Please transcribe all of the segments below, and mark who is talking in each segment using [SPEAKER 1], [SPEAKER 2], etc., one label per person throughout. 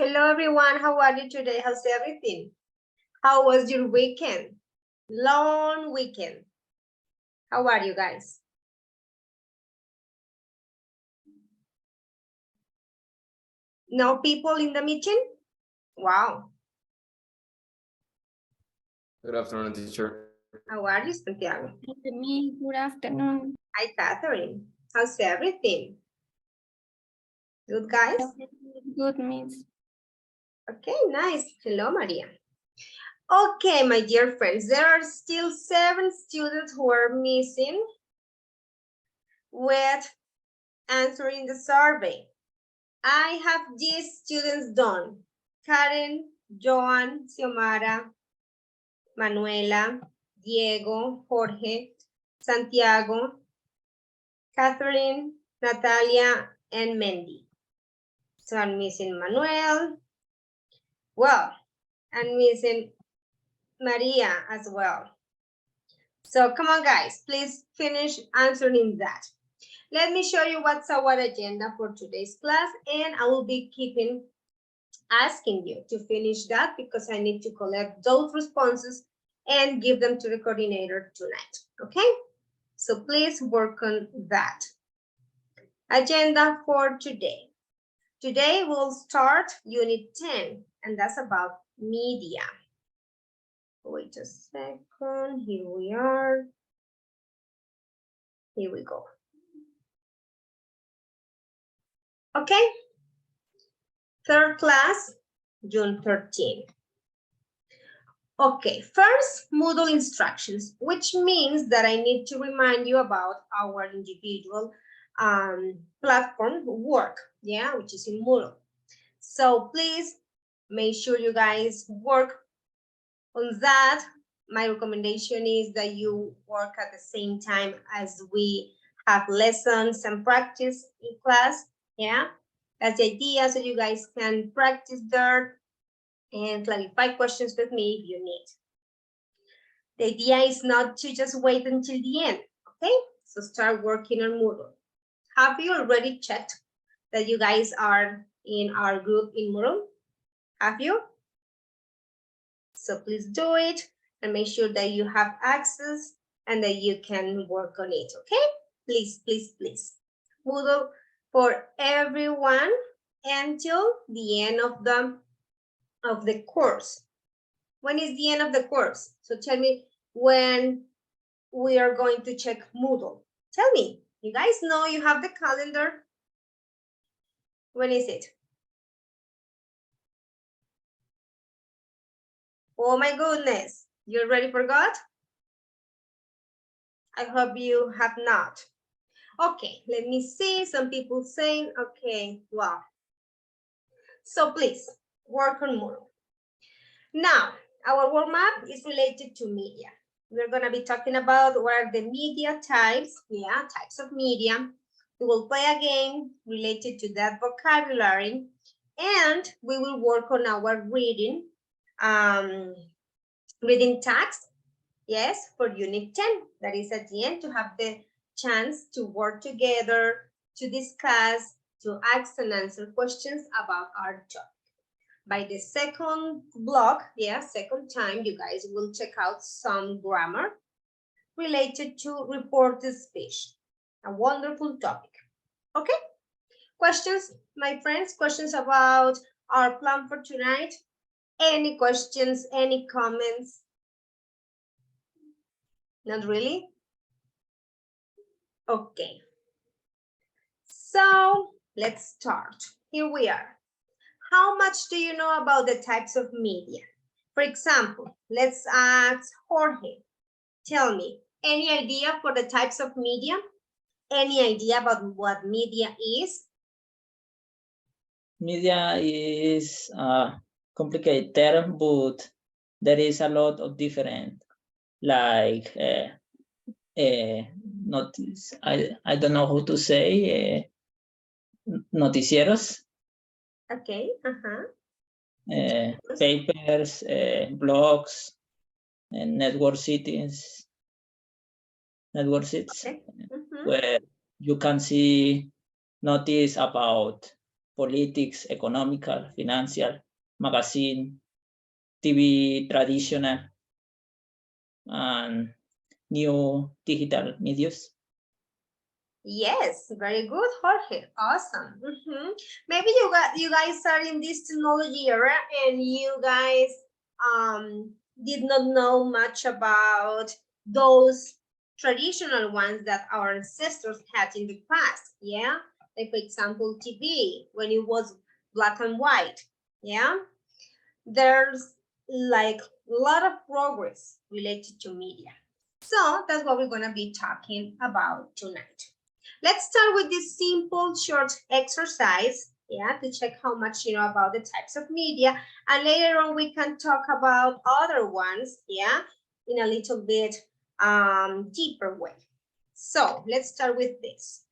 [SPEAKER 1] Hello everyone, how are you today? How's everything? How was your weekend? Long weekend. How are you guys? No people in the meeting? Wow.
[SPEAKER 2] Good afternoon, teacher.
[SPEAKER 1] How are you, Santiago?
[SPEAKER 3] Good afternoon.
[SPEAKER 1] Hi, Catherine. How's everything? Good, guys?
[SPEAKER 3] Good, miss.
[SPEAKER 1] Okay, nice. Hello, Maria. Okay, my dear friends, there are still 7 students who are missing with answering the survey. I have these students done. Karen, Joan, Xiomara, Manuela, Diego, Jorge, Santiago, Catherine, Natalia, and Mendy. So I'm missing Manuel. Well, I'm missing Maria as well. So come on, guys, please finish answering that. Let me show you what's our agenda for today's class, and I will be asking you to finish that because I need to collect those responses and give them to the coordinator tonight, okay? So please work on that. Agenda for today. Today we'll start unit 10, and that's about media. Wait a second, here we are. Here we go. Okay, third class, June 13. Okay, first, Moodle instructions, which means that I need to remind you about our individual platform work, yeah, which is in Moodle. So please make sure you guys work on that. My recommendation is that you work at the same time as we have lessons and practice in class, yeah? That's the idea, so you guys can practice there and clarify questions with me if you need. The idea is not to just wait until the end, okay? So start working on Moodle. Have you already checked that you guys are in our group in Moodle? Have you? So please do it and make sure that you have access and that you can work on it, okay? Please, please, please. Moodle for everyone until the end of the course. When is the end of the course? So tell me when we are going to check Moodle. Tell me, you guys know you have the calendar? When is it? Oh my goodness, you already forgot? I hope you have not. Okay, let me see, some people saying, okay, wow. So please, work on Moodle. Now, our warm-up is related to media. We're gonna be talking about what are the media types, types of media. We will play a game related to that vocabulary, and we will work on our reading, reading tags, yes, for unit 10. That is at the end to have the chance to work together, to discuss, to ask and answer questions about our topic. By the second block, second time, you guys will check out some grammar related to reported speech. A wonderful topic. Okay? Questions, my friends? Questions about our plan for tonight? Any questions, any comments? Not really? Okay. So let's start. Here we are. How much do you know about the types of media? For example, let's ask Jorge. Tell me, any idea for the types of media? Any idea about what media is?
[SPEAKER 4] Media is a complicated term, but there is a lot of different, like notice. I don't know how to say noticieros.
[SPEAKER 1] Okay.
[SPEAKER 4] Papers, blogs, and network cities. Network sites,
[SPEAKER 1] Okay.
[SPEAKER 4] where you can see notice about politics, economical, financial, magazine, TV traditional, and new digital medias.
[SPEAKER 1] Yes, very good, Jorge. Awesome. Maybe you guys are in this technology era and you guys did not know much about those traditional ones that our ancestors had in the past. Yeah, like for example, TV when it was black and white. Yeah, there's like a lot of progress related to media. So that's what we're gonna be talking about tonight. Let's start with this simple short exercise, yeah, to check how much you know about the types of media. And later on, we can talk about other ones, yeah, in a little bit deeper way. So let's start with this.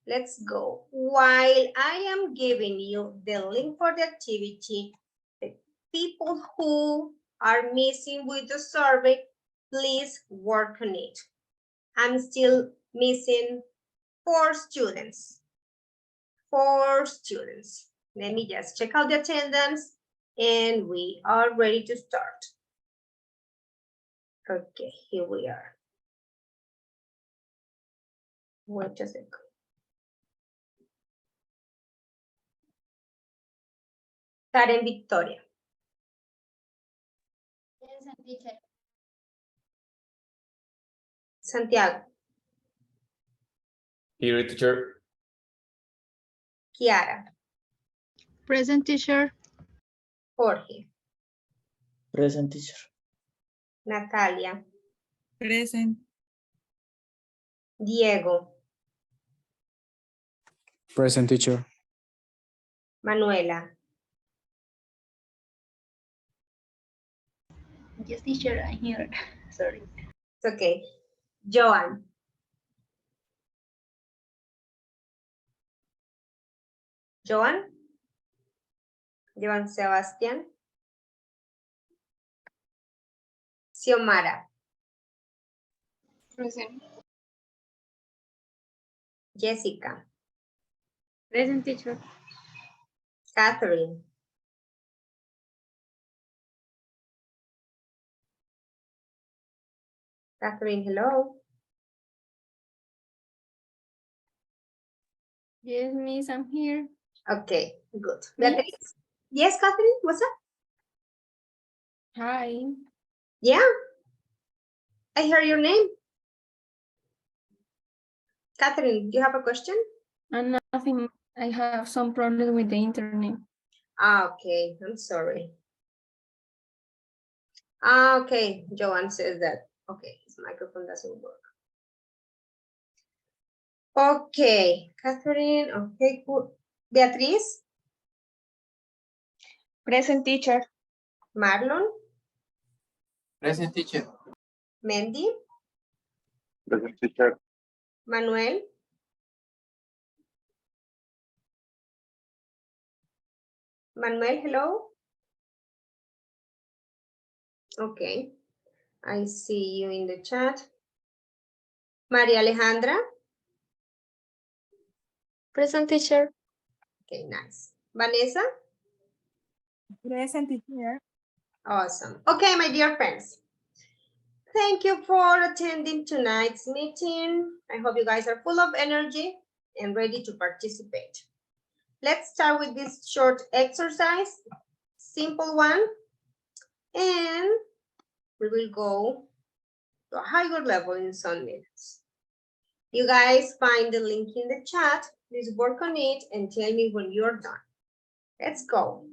[SPEAKER 1] Let's go. While I am giving you the link for the activity, the people who are missing with the survey, please work on it. I'm still missing 4 students. 4 students. Let me just check out the attendance and we are ready to start. Okay, here we are. Wait a second. Karen Victoria.
[SPEAKER 3] Present, teacher.
[SPEAKER 1] Santiago.
[SPEAKER 2] Here, teacher.
[SPEAKER 1] Kiara.
[SPEAKER 5] Present, teacher.
[SPEAKER 1] Jorge.
[SPEAKER 4] Present, teacher.
[SPEAKER 1] Natalia.
[SPEAKER 5] Present.
[SPEAKER 1] Diego.
[SPEAKER 6] Present, teacher.
[SPEAKER 1] Manuela.
[SPEAKER 3] Yes, teacher, I'm here. Sorry.
[SPEAKER 1] It's okay. Joan. Joan. Joan Sebastián. Xiomara.
[SPEAKER 3] Present.
[SPEAKER 1] Jessica.
[SPEAKER 3] Present, teacher.
[SPEAKER 1] Catherine. Catherine, hello.
[SPEAKER 3] Yes, miss, I'm here.
[SPEAKER 1] Okay, good.
[SPEAKER 3] Miss?
[SPEAKER 1] Beatriz? Yes, Catherine, what's up?
[SPEAKER 3] Hi.
[SPEAKER 1] Yeah, I heard your name. Catherine, do you have a question?
[SPEAKER 3] Nothing. I have some problem with the internet.
[SPEAKER 1] Ah, okay, I'm sorry. Okay, Joanne says that. Okay, his microphone doesn't work. Okay, Catherine, okay, cool. Beatriz?
[SPEAKER 5] Present, teacher.
[SPEAKER 1] Marlon?
[SPEAKER 2] Present, teacher.
[SPEAKER 1] Mendy?
[SPEAKER 7] Present, teacher.
[SPEAKER 1] Manuel? Manuel, hello? Okay, I see you in the chat. Maria Alejandra?
[SPEAKER 5] Present, teacher.
[SPEAKER 1] Okay, nice. Vanessa?
[SPEAKER 5] Present, teacher.
[SPEAKER 1] Awesome. Okay, my dear friends. Thank you for attending tonight's meeting. I hope you guys are full of energy and ready to participate. Let's start with this short exercise, simple one, and we will go to a higher level in some minutes. You guys find the link in the chat. Please work on it and tell me when you're done. Let's go.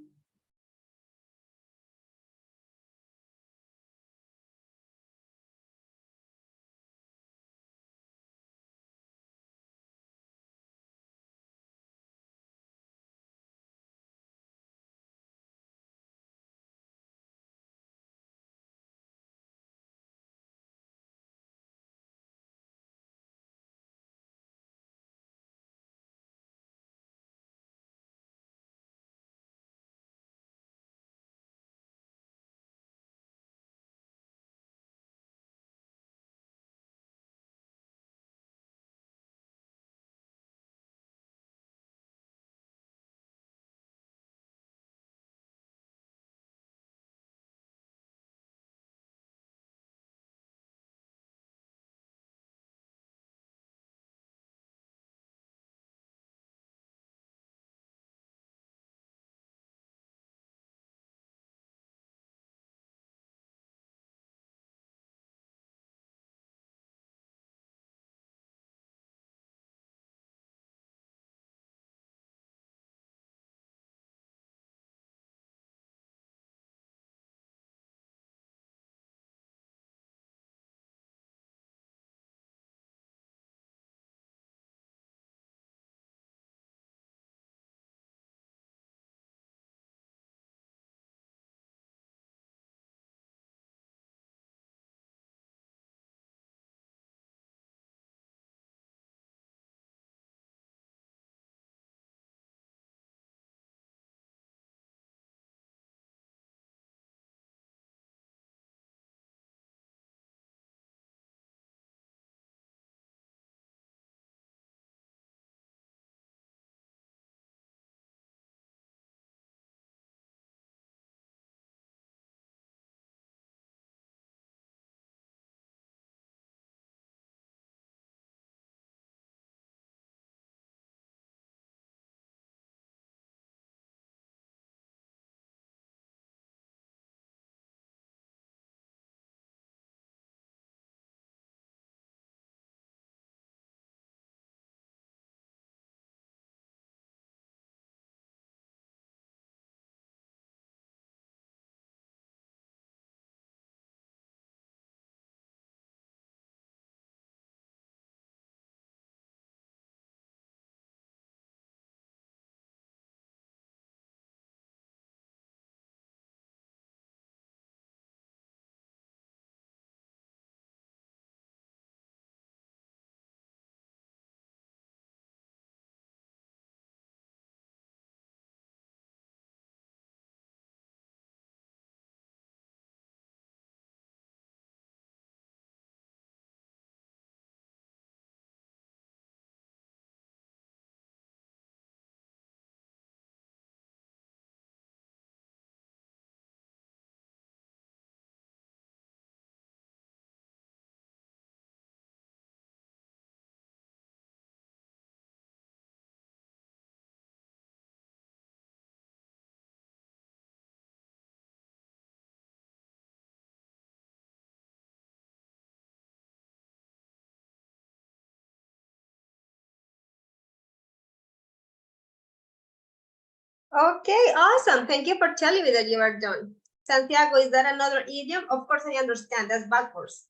[SPEAKER 1] Okay, awesome. Thank you for telling me that you are done. Santiago, is that another idiom? Of course, I understand. That's backwards.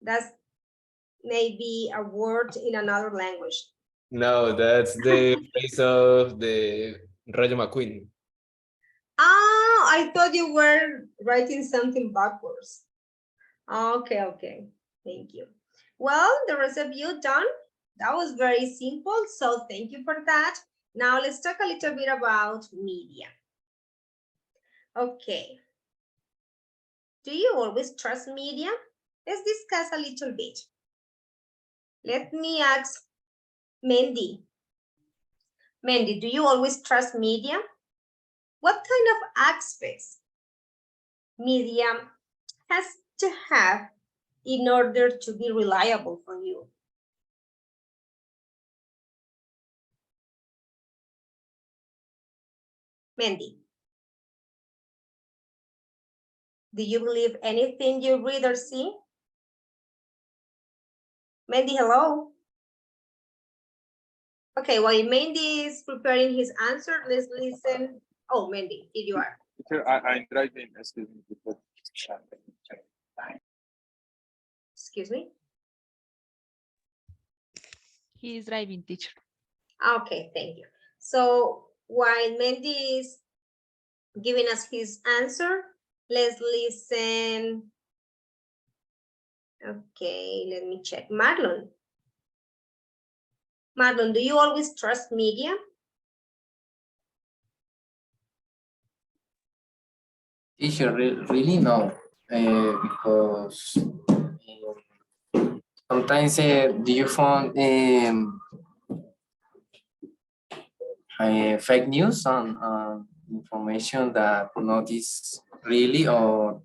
[SPEAKER 1] That's maybe a word in another language.
[SPEAKER 2] No, that's the place of the Rayo McQueen.
[SPEAKER 1] Oh, I thought you were writing something backwards. Okay, okay. Thank you. Well, the rest of you done? That was very simple, so thank you for that. Now let's talk a little bit about media. Okay. Do you always trust media? Let's discuss a little bit. Let me ask Mandy. Mandy, do you always trust media? What kind of aspects media has to have in order to be reliable for you? Mandy, do you believe anything you read or see? Mandy, hello. Okay, while Mandy is preparing his answer, let's listen. Oh, Mandy, here you are.
[SPEAKER 7] Teacher, I'm driving. Excuse me.
[SPEAKER 1] Excuse me.
[SPEAKER 5] He is driving, teacher.
[SPEAKER 1] Okay, thank you. So while Mandy is giving us his answer, let's listen. Okay, let me check. Marlon. Marlon, do you always trust media?
[SPEAKER 2] Teacher, really no, because sometimes do you find fake news on information that not is really or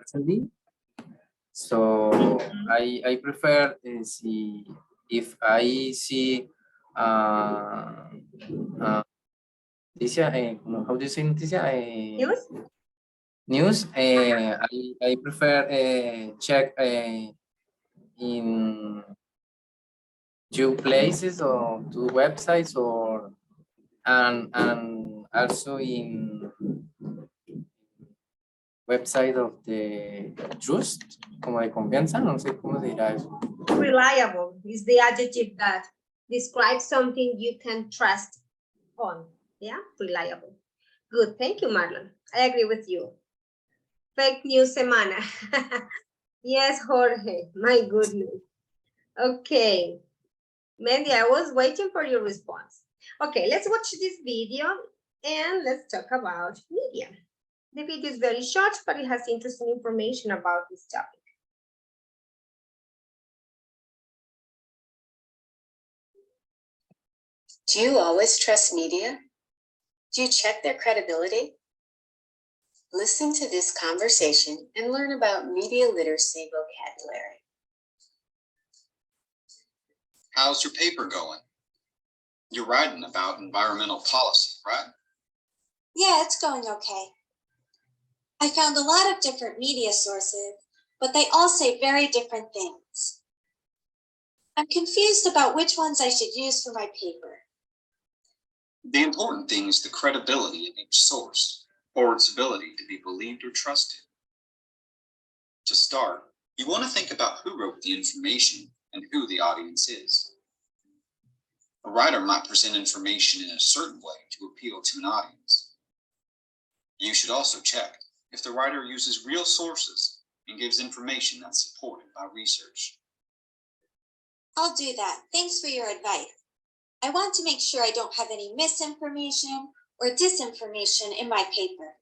[SPEAKER 2] certainly. So I prefer see if I see noticia, how do you say noticia?
[SPEAKER 1] News?
[SPEAKER 2] News. I prefer check in two places or two websites or and also in website of the trust, como de confianza, no sé cómo se dirá eso.
[SPEAKER 1] Reliable is the adjective that describes something you can trust on. Yeah, reliable. Good, thank you, Marlon. I agree with you. Fake news semana. Yes, Jorge, my goodness. Okay, Mandy, I was waiting for your response. Okay, let's watch this video and let's talk about media. The video is very short, but it has interesting information about this topic.
[SPEAKER 6] Do you always trust media? Do you check their credibility? Listen to this conversation and learn about media literacy vocabulary.
[SPEAKER 8] How's your paper going? You're writing about environmental policy, right?
[SPEAKER 6] Yeah, it's going okay. I found a lot of different media sources, but they all say very different things. I'm confused about which ones I should use for my paper.
[SPEAKER 8] The important thing is the credibility of each source, or its ability to be believed or trusted. To start, you want to think about who wrote the information and who the audience is. A writer might present information in a certain way to appeal to an audience. You should also check if the writer uses real sources and gives information that's supported by research.
[SPEAKER 6] I'll do that. Thanks for your advice. I want to make sure I don't have any misinformation or disinformation in my paper.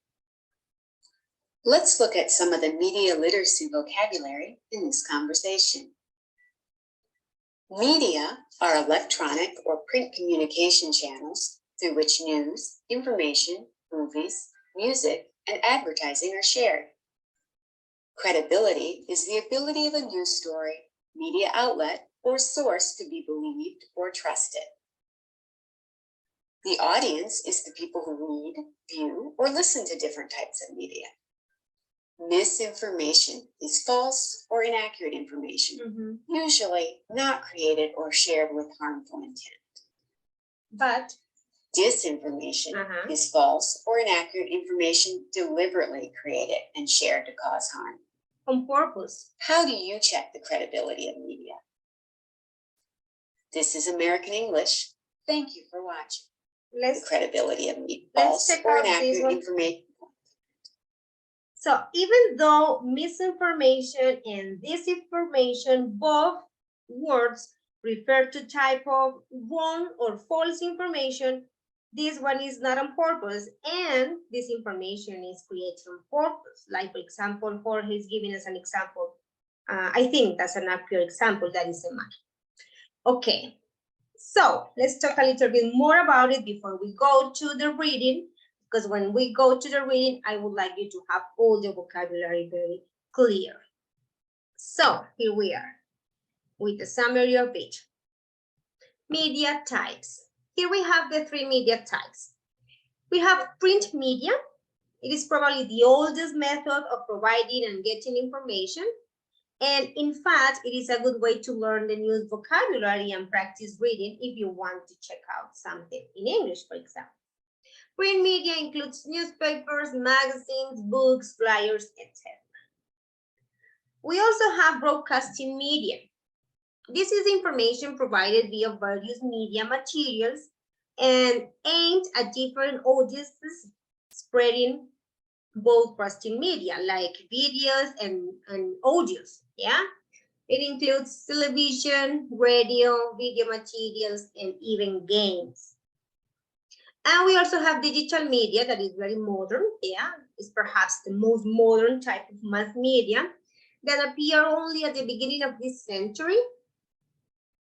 [SPEAKER 6] Let's look at some of the media literacy vocabulary in this conversation. Media are electronic or print communication channels through which news, information, movies, music, and advertising are shared. Credibility is the ability of a news story, media outlet, or source to be believed or trusted. The audience is the people who read, view, or listen to different types of media. Misinformation is false or inaccurate information, usually not created or shared with harmful intent.
[SPEAKER 1] But
[SPEAKER 9] Disinformation
[SPEAKER 1] Uh-huh.
[SPEAKER 9] is false or inaccurate information deliberately created and shared to cause harm.
[SPEAKER 1] On purpose.
[SPEAKER 9] How do you check the credibility of media? This is American English. Thank you for watching. The
[SPEAKER 1] Let's
[SPEAKER 9] credibility of media,
[SPEAKER 1] let's
[SPEAKER 9] false
[SPEAKER 1] check
[SPEAKER 9] or
[SPEAKER 1] out this
[SPEAKER 9] inaccurate
[SPEAKER 1] one.
[SPEAKER 9] information.
[SPEAKER 1] So even though misinformation and disinformation, both words refer to type of wrong or false information, this one is not on purpose, and this information is created on purpose. Like, for example, Jorge is giving us an example. I think that's an accurate example that is a match. Okay, so let's talk a little bit more about it before we go to the reading, because when we go to the reading, I would like you to have all the vocabulary very clear. So here we are with the summary of it. Media types. Here we have the three media types. We have print media. It is probably the oldest method of providing and getting information. And in fact, it is a good way to learn the news vocabulary and practice reading if you want to check out something in English, for example. Print media includes newspapers, magazines, books, flyers, etc. We also have broadcasting media. This is information provided via various media materials and aimed at different audiences, spreading broadcasting media like videos and audios, yeah? It includes television, radio, video materials, and even games. And we also have digital media that is very modern, yeah? It's perhaps the most modern type of mass media that appeared only at the beginning of this century,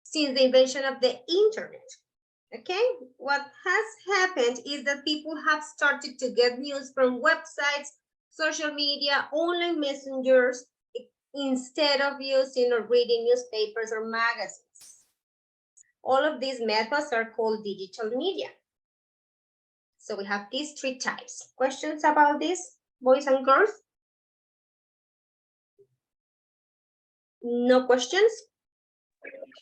[SPEAKER 1] since the invention of the internet. Okay, what has happened is that people have started to get news from websites, social media, online messengers, instead of using or reading newspapers or magazines. All of these methods are called digital media. So we have these three types. Questions about this, boys and girls? No questions?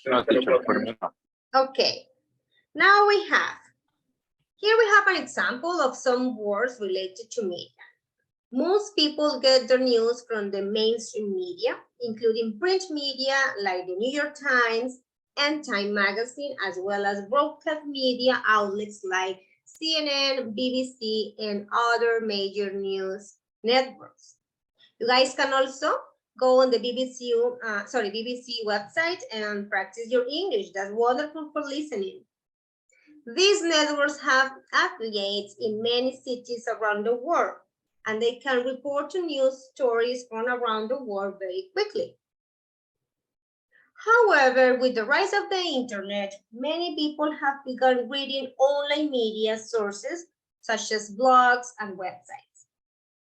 [SPEAKER 7] No, teacher, for me no.
[SPEAKER 1] Okay, now here we have an example of some words related to media. Most people get their news from the mainstream media, including print media like the New York Times and Time Magazine, as well as broadcast media outlets like CNN, BBC, and other major news networks. You guys can also go on the BBC website and practice your English. That's wonderful for listening. These networks have affiliates in many cities around the world, and they can report to news stories from around the world very quickly. However, with the rise of the internet, many people have begun reading online media sources such as blogs and websites.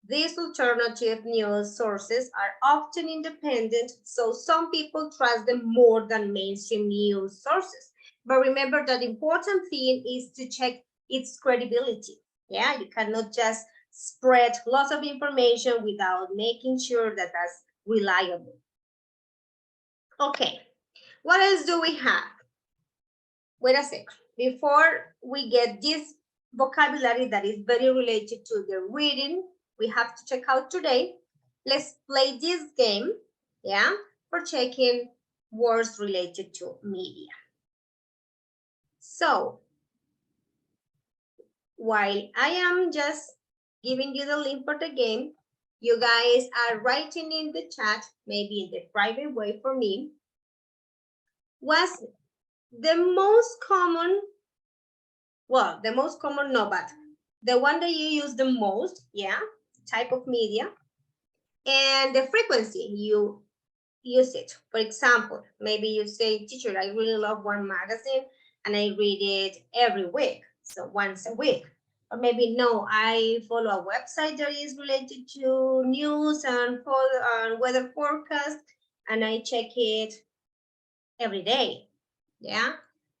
[SPEAKER 1] These alternative news sources are often independent, so some people trust them more than mainstream news sources. But remember that the important thing is to check its credibility. Yeah, you cannot just spread lots of information without making sure that that's reliable. Okay, what else do we have? Wait a sec. Before we get this vocabulary that is very related to the reading we have to check out today, let's play this game, yeah, for checking words related to media. So, while I am just giving you the link for the game, you guys are writing in the chat, maybe in the private way for me, what's the most common, well, the most common, no, but the one that you use the most, yeah, type of media, and the frequency you use it. For example, maybe you say, teacher, I really love one magazine and I read it every week, so once a week. Or maybe no, I follow a website that is related to news and weather forecast, and I check it every day, yeah?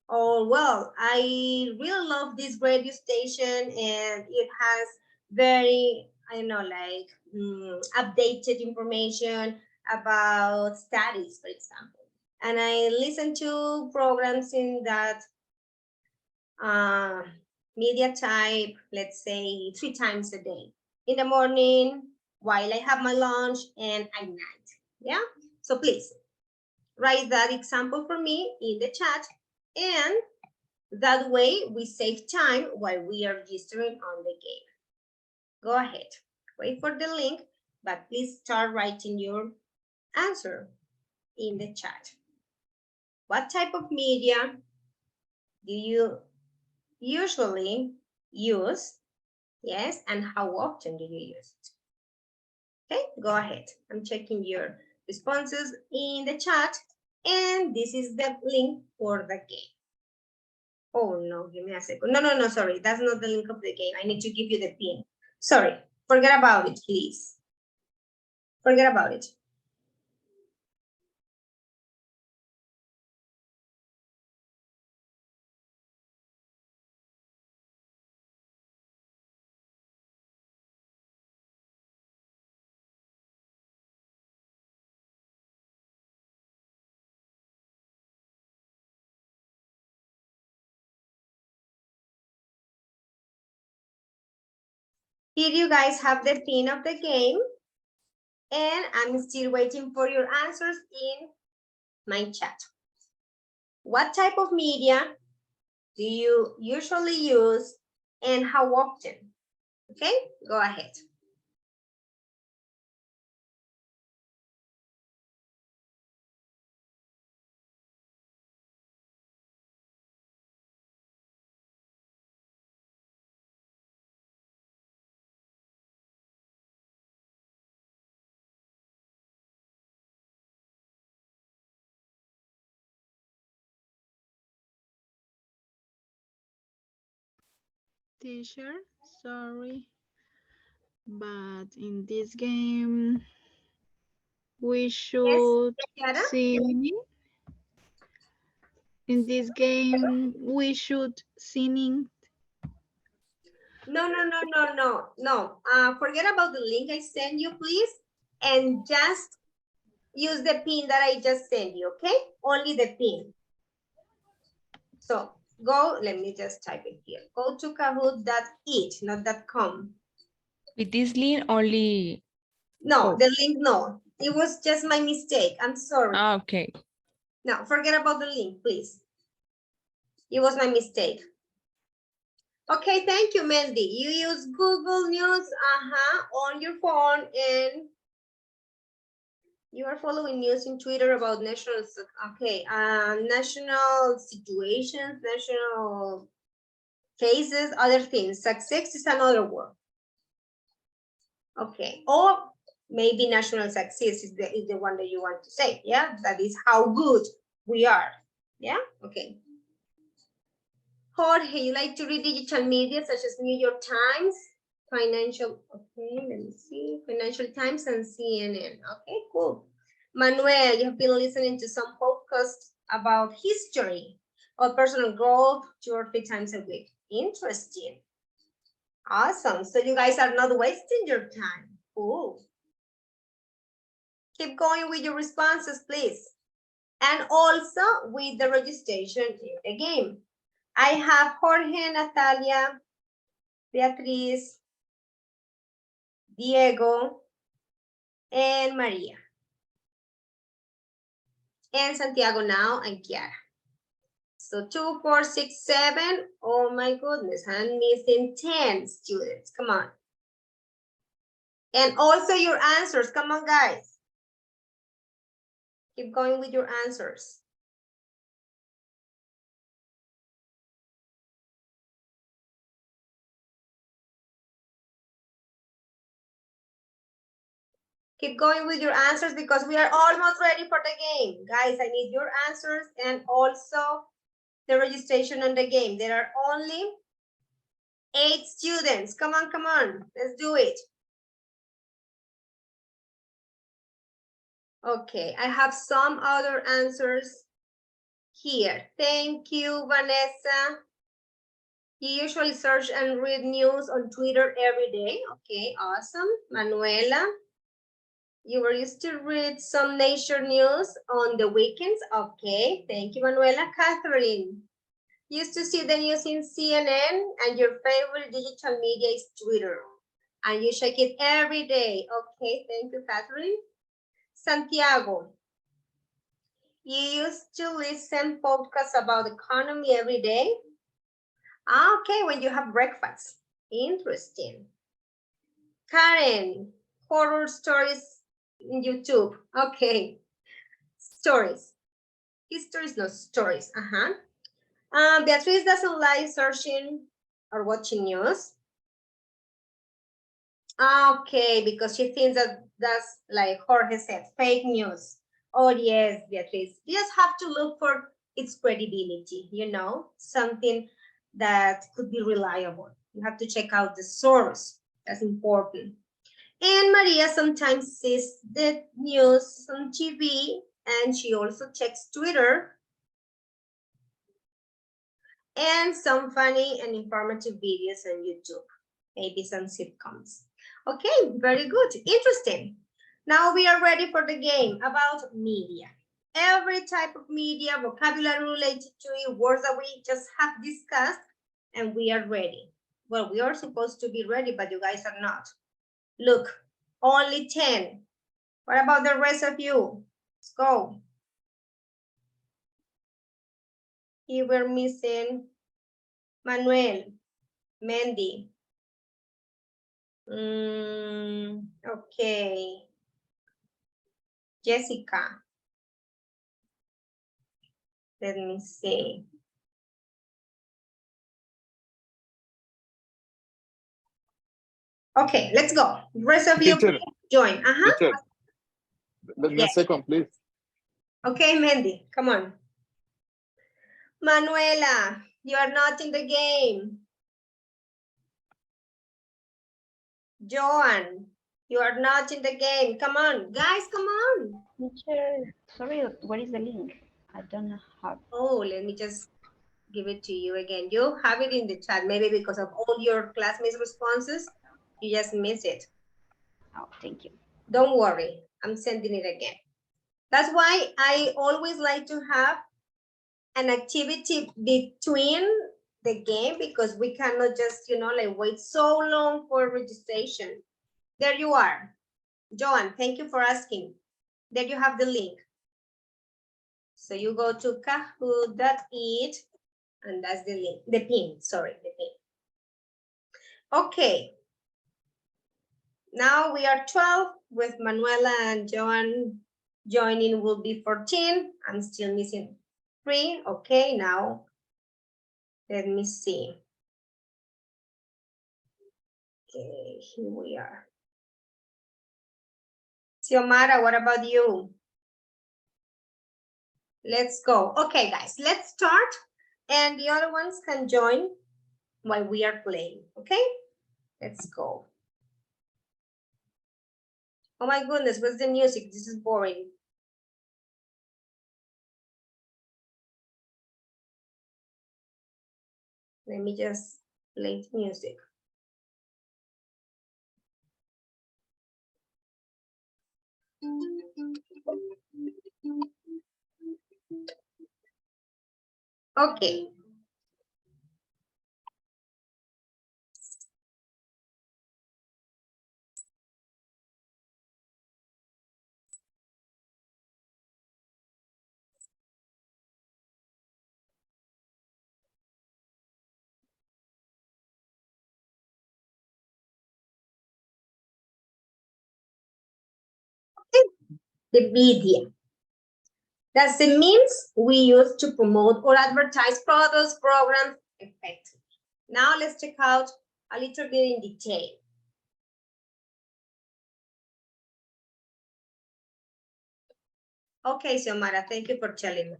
[SPEAKER 1] Or well, I really love this radio station and it has very, I don't know, like updated information about studies, for example. And I listen to programs in that media type, let's say 3 times a day. In the morning, while I have my lunch, and at night. Yeah, so please write that example for me in the chat, and that way we save time while we are registering on the game. Go ahead, wait for the link, but please start writing your answer in the chat. What type of media do you usually use? Yes, and how often do you use it? Okay, go ahead. I'm checking your responses in the chat, and this is the link for the game. Oh no, give me a second. No, sorry, that's not the link of the game. I need to give you the pin. Sorry, forget about it, please. Forget about it. Here you guys have the pin of the game, and I'm still waiting for your answers in my chat. What type of media do you usually use, and how often? Okay, go ahead.
[SPEAKER 5] Teacher, sorry, but in this game we should
[SPEAKER 1] Kiara?
[SPEAKER 5] sing. In this game we should singing.
[SPEAKER 1] No. Forget about the link I sent you, please, and just use the pin that I just sent you, okay? Only the pin. So go, let me just type it here. Go to kahoot.it, not .com.
[SPEAKER 5] With this link only.
[SPEAKER 1] No, the link, no. It was just my mistake. I'm sorry.
[SPEAKER 5] Okay.
[SPEAKER 1] No, forget about the link, please. It was my mistake. Okay, thank you, Mandy. You use Google News on your phone, and you are following news in Twitter about national, okay, national situations, national cases, other things. Success is another word. Okay, or maybe national success is the one that you want to say, yeah? That is how good we are, yeah? Okay. Jorge, you like to read digital media such as New York Times, Financial, okay, let me see, Financial Times and CNN. Okay, cool. Manuel, you have been listening to some podcasts about history or personal growth 2 or 3 times a week. Interesting. Awesome. So you guys are not wasting your time. Cool. Keep going with your responses, please. And also with the registration in the game. I have Jorge, Natalia, Beatriz, Diego, and Maria. And Santiago now, and Kiara. So 2, 4, 6, 7. Oh my goodness, I'm missing 10 students. Come on. And also your answers. Come on, guys. Keep going with your answers. Keep going with your answers because we are almost ready for the game. Guys, I need your answers and also the registration on the game. There are only 8 students. Come on, come on. Let's do it. Okay, I have some other answers here. Thank you, Vanessa. You usually search and read news on Twitter every day. Okay, awesome. Manuela, you were used to read some nature news on the weekends. Okay, thank you, Manuela. Catherine, Used to see the news in CNN, and your favorite digital media is Twitter. And you check it every day. Okay, thank you, Catherine. Santiago, you used to listen podcasts about economy every day? Okay, when you have breakfast. Interesting. Karen, horror stories in YouTube. Okay, stories. Histories, not stories. Beatriz doesn't like searching or watching news. Okay, because she thinks that that's, like Jorge said, fake news. Oh yes, Beatriz. You just have to look for its credibility, you know, something that could be reliable. You have to check out the source. That's important. And Maria sometimes sees the news on TV, and she also checks Twitter and some funny and informative videos on YouTube, maybe some sitcoms. Okay, very good, interesting. Now we are ready for the game about media. Every type of media, vocabulary related to it, words that we just have discussed, and we are ready. Well, we are supposed to be ready, but you guys are not. Look, only 10. What about the rest of you? Let's go. Here we're missing Manuel, Mandy. Okay. Jessica. Let me see. Okay, let's go. The rest of you
[SPEAKER 7] Teacher,
[SPEAKER 1] join.
[SPEAKER 7] teacher, let me a
[SPEAKER 1] Yes.
[SPEAKER 7] second, please.
[SPEAKER 1] Okay, Mandy, come on. Manuela, you are not in the game. Joan, you are not in the game. Come on, guys, come on.
[SPEAKER 10] Teacher, sorry, what is the link? I don't have.
[SPEAKER 1] Oh, let me just give it to you again. You have it in the chat, maybe because of all your classmates' responses, you just miss it.
[SPEAKER 10] Oh, thank you.
[SPEAKER 1] Don't worry, I'm sending it again. That's why I always like to have an activity between the game, because we cannot just, you know, like wait so long for registration. There you are. Joan, thank you for asking. There you have the link. So you go to kahoot.it, and that's the link, the pin, sorry, the pin. Okay. Now we are 12 with Manuela and Joan joining will be 14. I'm still missing 3. Okay, now let me see. Okay, here we are. Xiomara, what about you? Let's go. Okay, guys, let's start. And the other ones can join while we are playing, okay? Let's go. Oh my goodness, what's the music? This is boring. Let me just play the music. Okay. The media. That's the means we use to promote or advertise products, programs, effectively. Now let's check out a little bit in detail. Okay, Xiomara, thank you for telling me.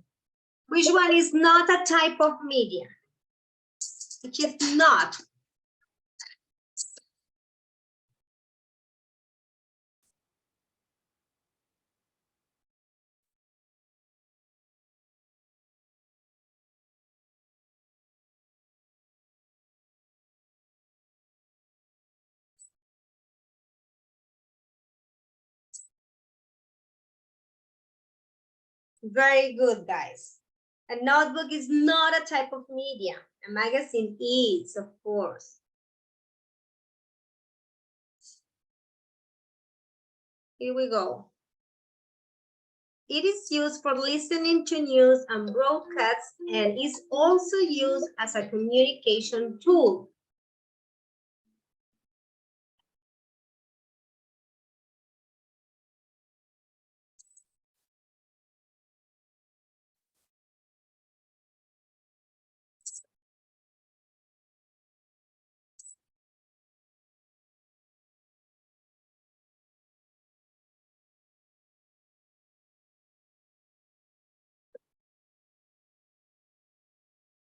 [SPEAKER 1] Which one is not a type of media? Which is not? Very good, guys. A notebook is not a type of media. A magazine is, of course. Here we go. It is used for listening to news and broadcasts and is also used as a communication tool.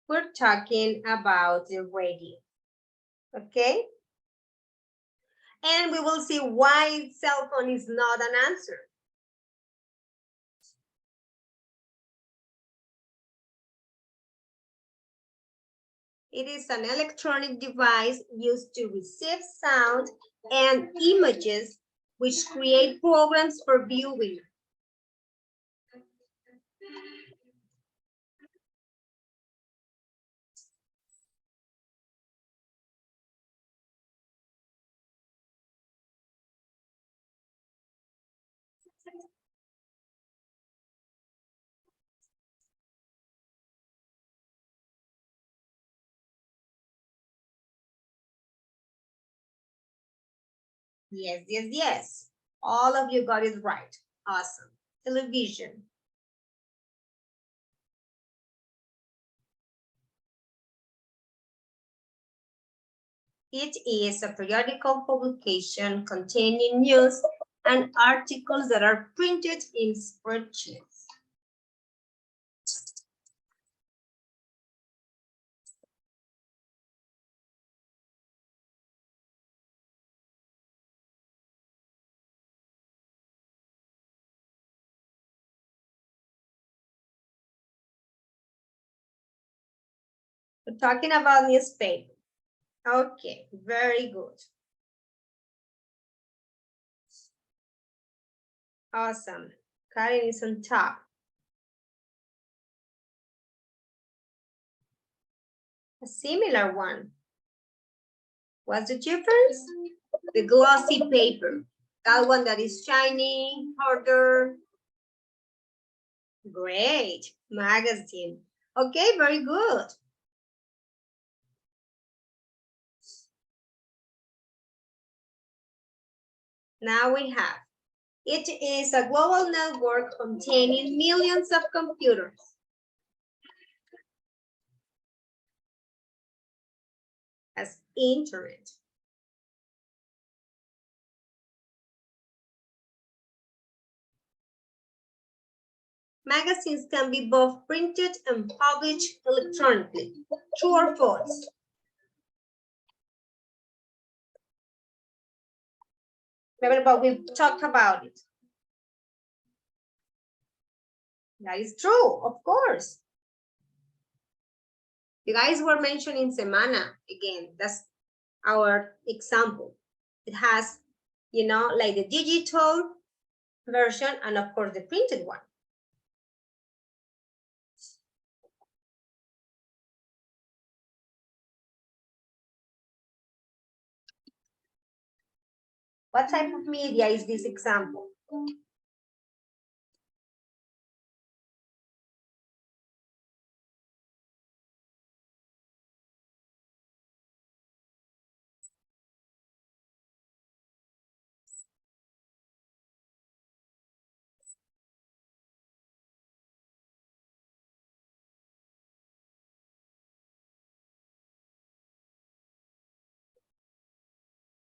[SPEAKER 1] We're talking about the radio, okay? And we will see why cell phone is not an answer. It is an electronic device used to receive sound and images which create programs for viewing. Yes, yes, yes. All of you got it right. Awesome. Television. It is a periodical publication containing news and articles that are printed in spreadsheets. We're talking about newspaper. Okay, very good. Awesome. Karen is on top. A similar one. What's the difference? The glossy paper. That one that is shiny, harder. Great. Magazine. Okay, very good. Now we have, it is a global network containing millions of computers. As internet. Magazines can be both printed and published electronically. True or false? Remember, but we talked about it. That is true, of course. You guys were mentioning Semana again. That's our example. It has, you know, like the digital version and of course the printed one. What type of media is this example?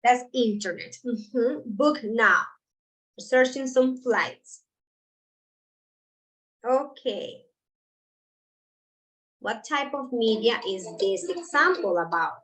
[SPEAKER 1] That's internet. Book now. Searching some flights. Okay. What type of media is this example about?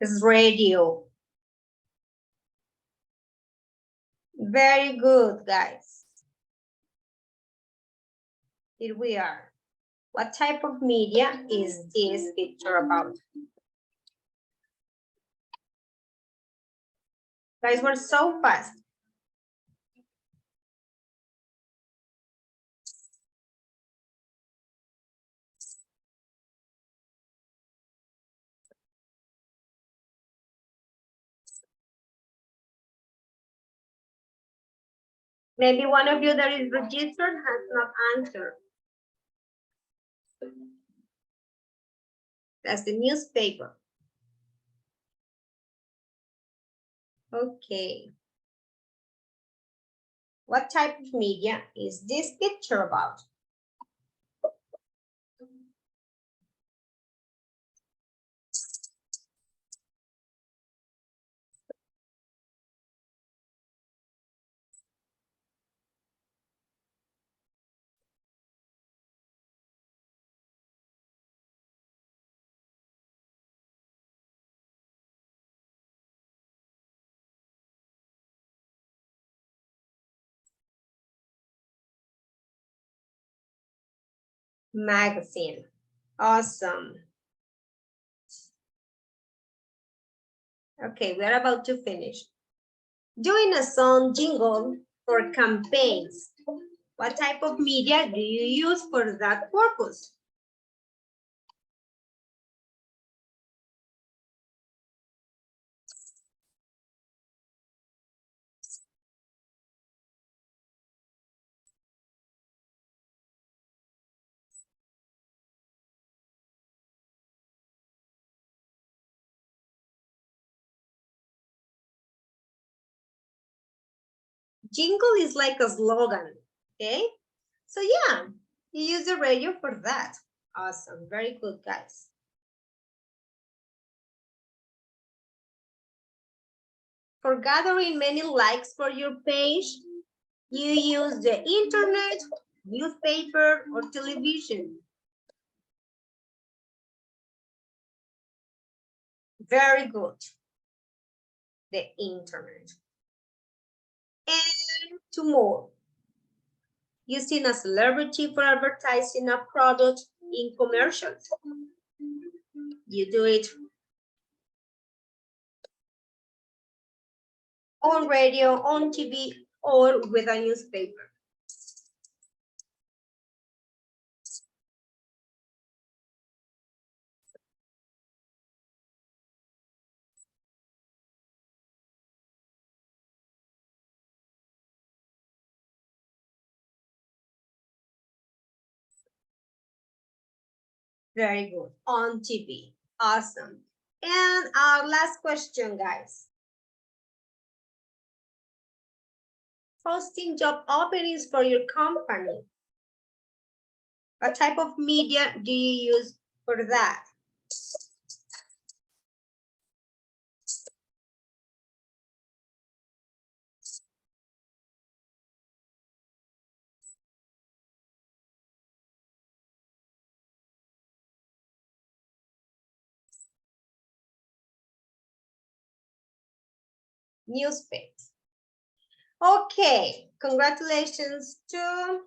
[SPEAKER 1] It's radio. Very good, guys. Here we are. What type of media is this picture about? Guys, we're so fast. Maybe one of you that is registered has not answered. That's the newspaper. Okay. What type of media is this picture about? Magazine. Awesome. Okay, we're about to finish. Doing a song jingle for campaigns. What type of media do you use for that purpose? Jingle is like a slogan, okay? So yeah, you use the radio for that. Awesome, very good, guys. For gathering many likes for your page, you use the internet, newspaper, or television. Very good. The internet. And two more. Using a celebrity for advertising a product in commercials. You do it on radio, on TV, or with a newspaper. Very good. On TV. Awesome. And our last question, guys. Posting job openings for your company. What type of media do you use for that? Newspapers. Okay, congratulations to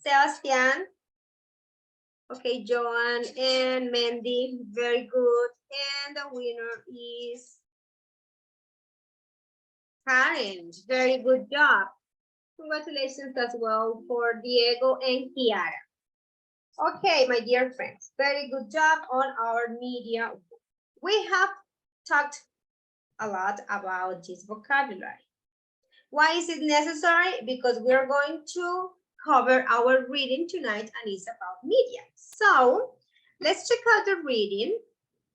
[SPEAKER 1] Sebastian. Okay, Joan and Mandy, very good. And the winner is Karen, very good job. Congratulations as well for Diego and Kiara. Okay, my dear friends, very good job on our media. We have talked a lot about this vocabulary. Why is it necessary? Because we're going to cover our reading tonight and it's about media. So let's check out the reading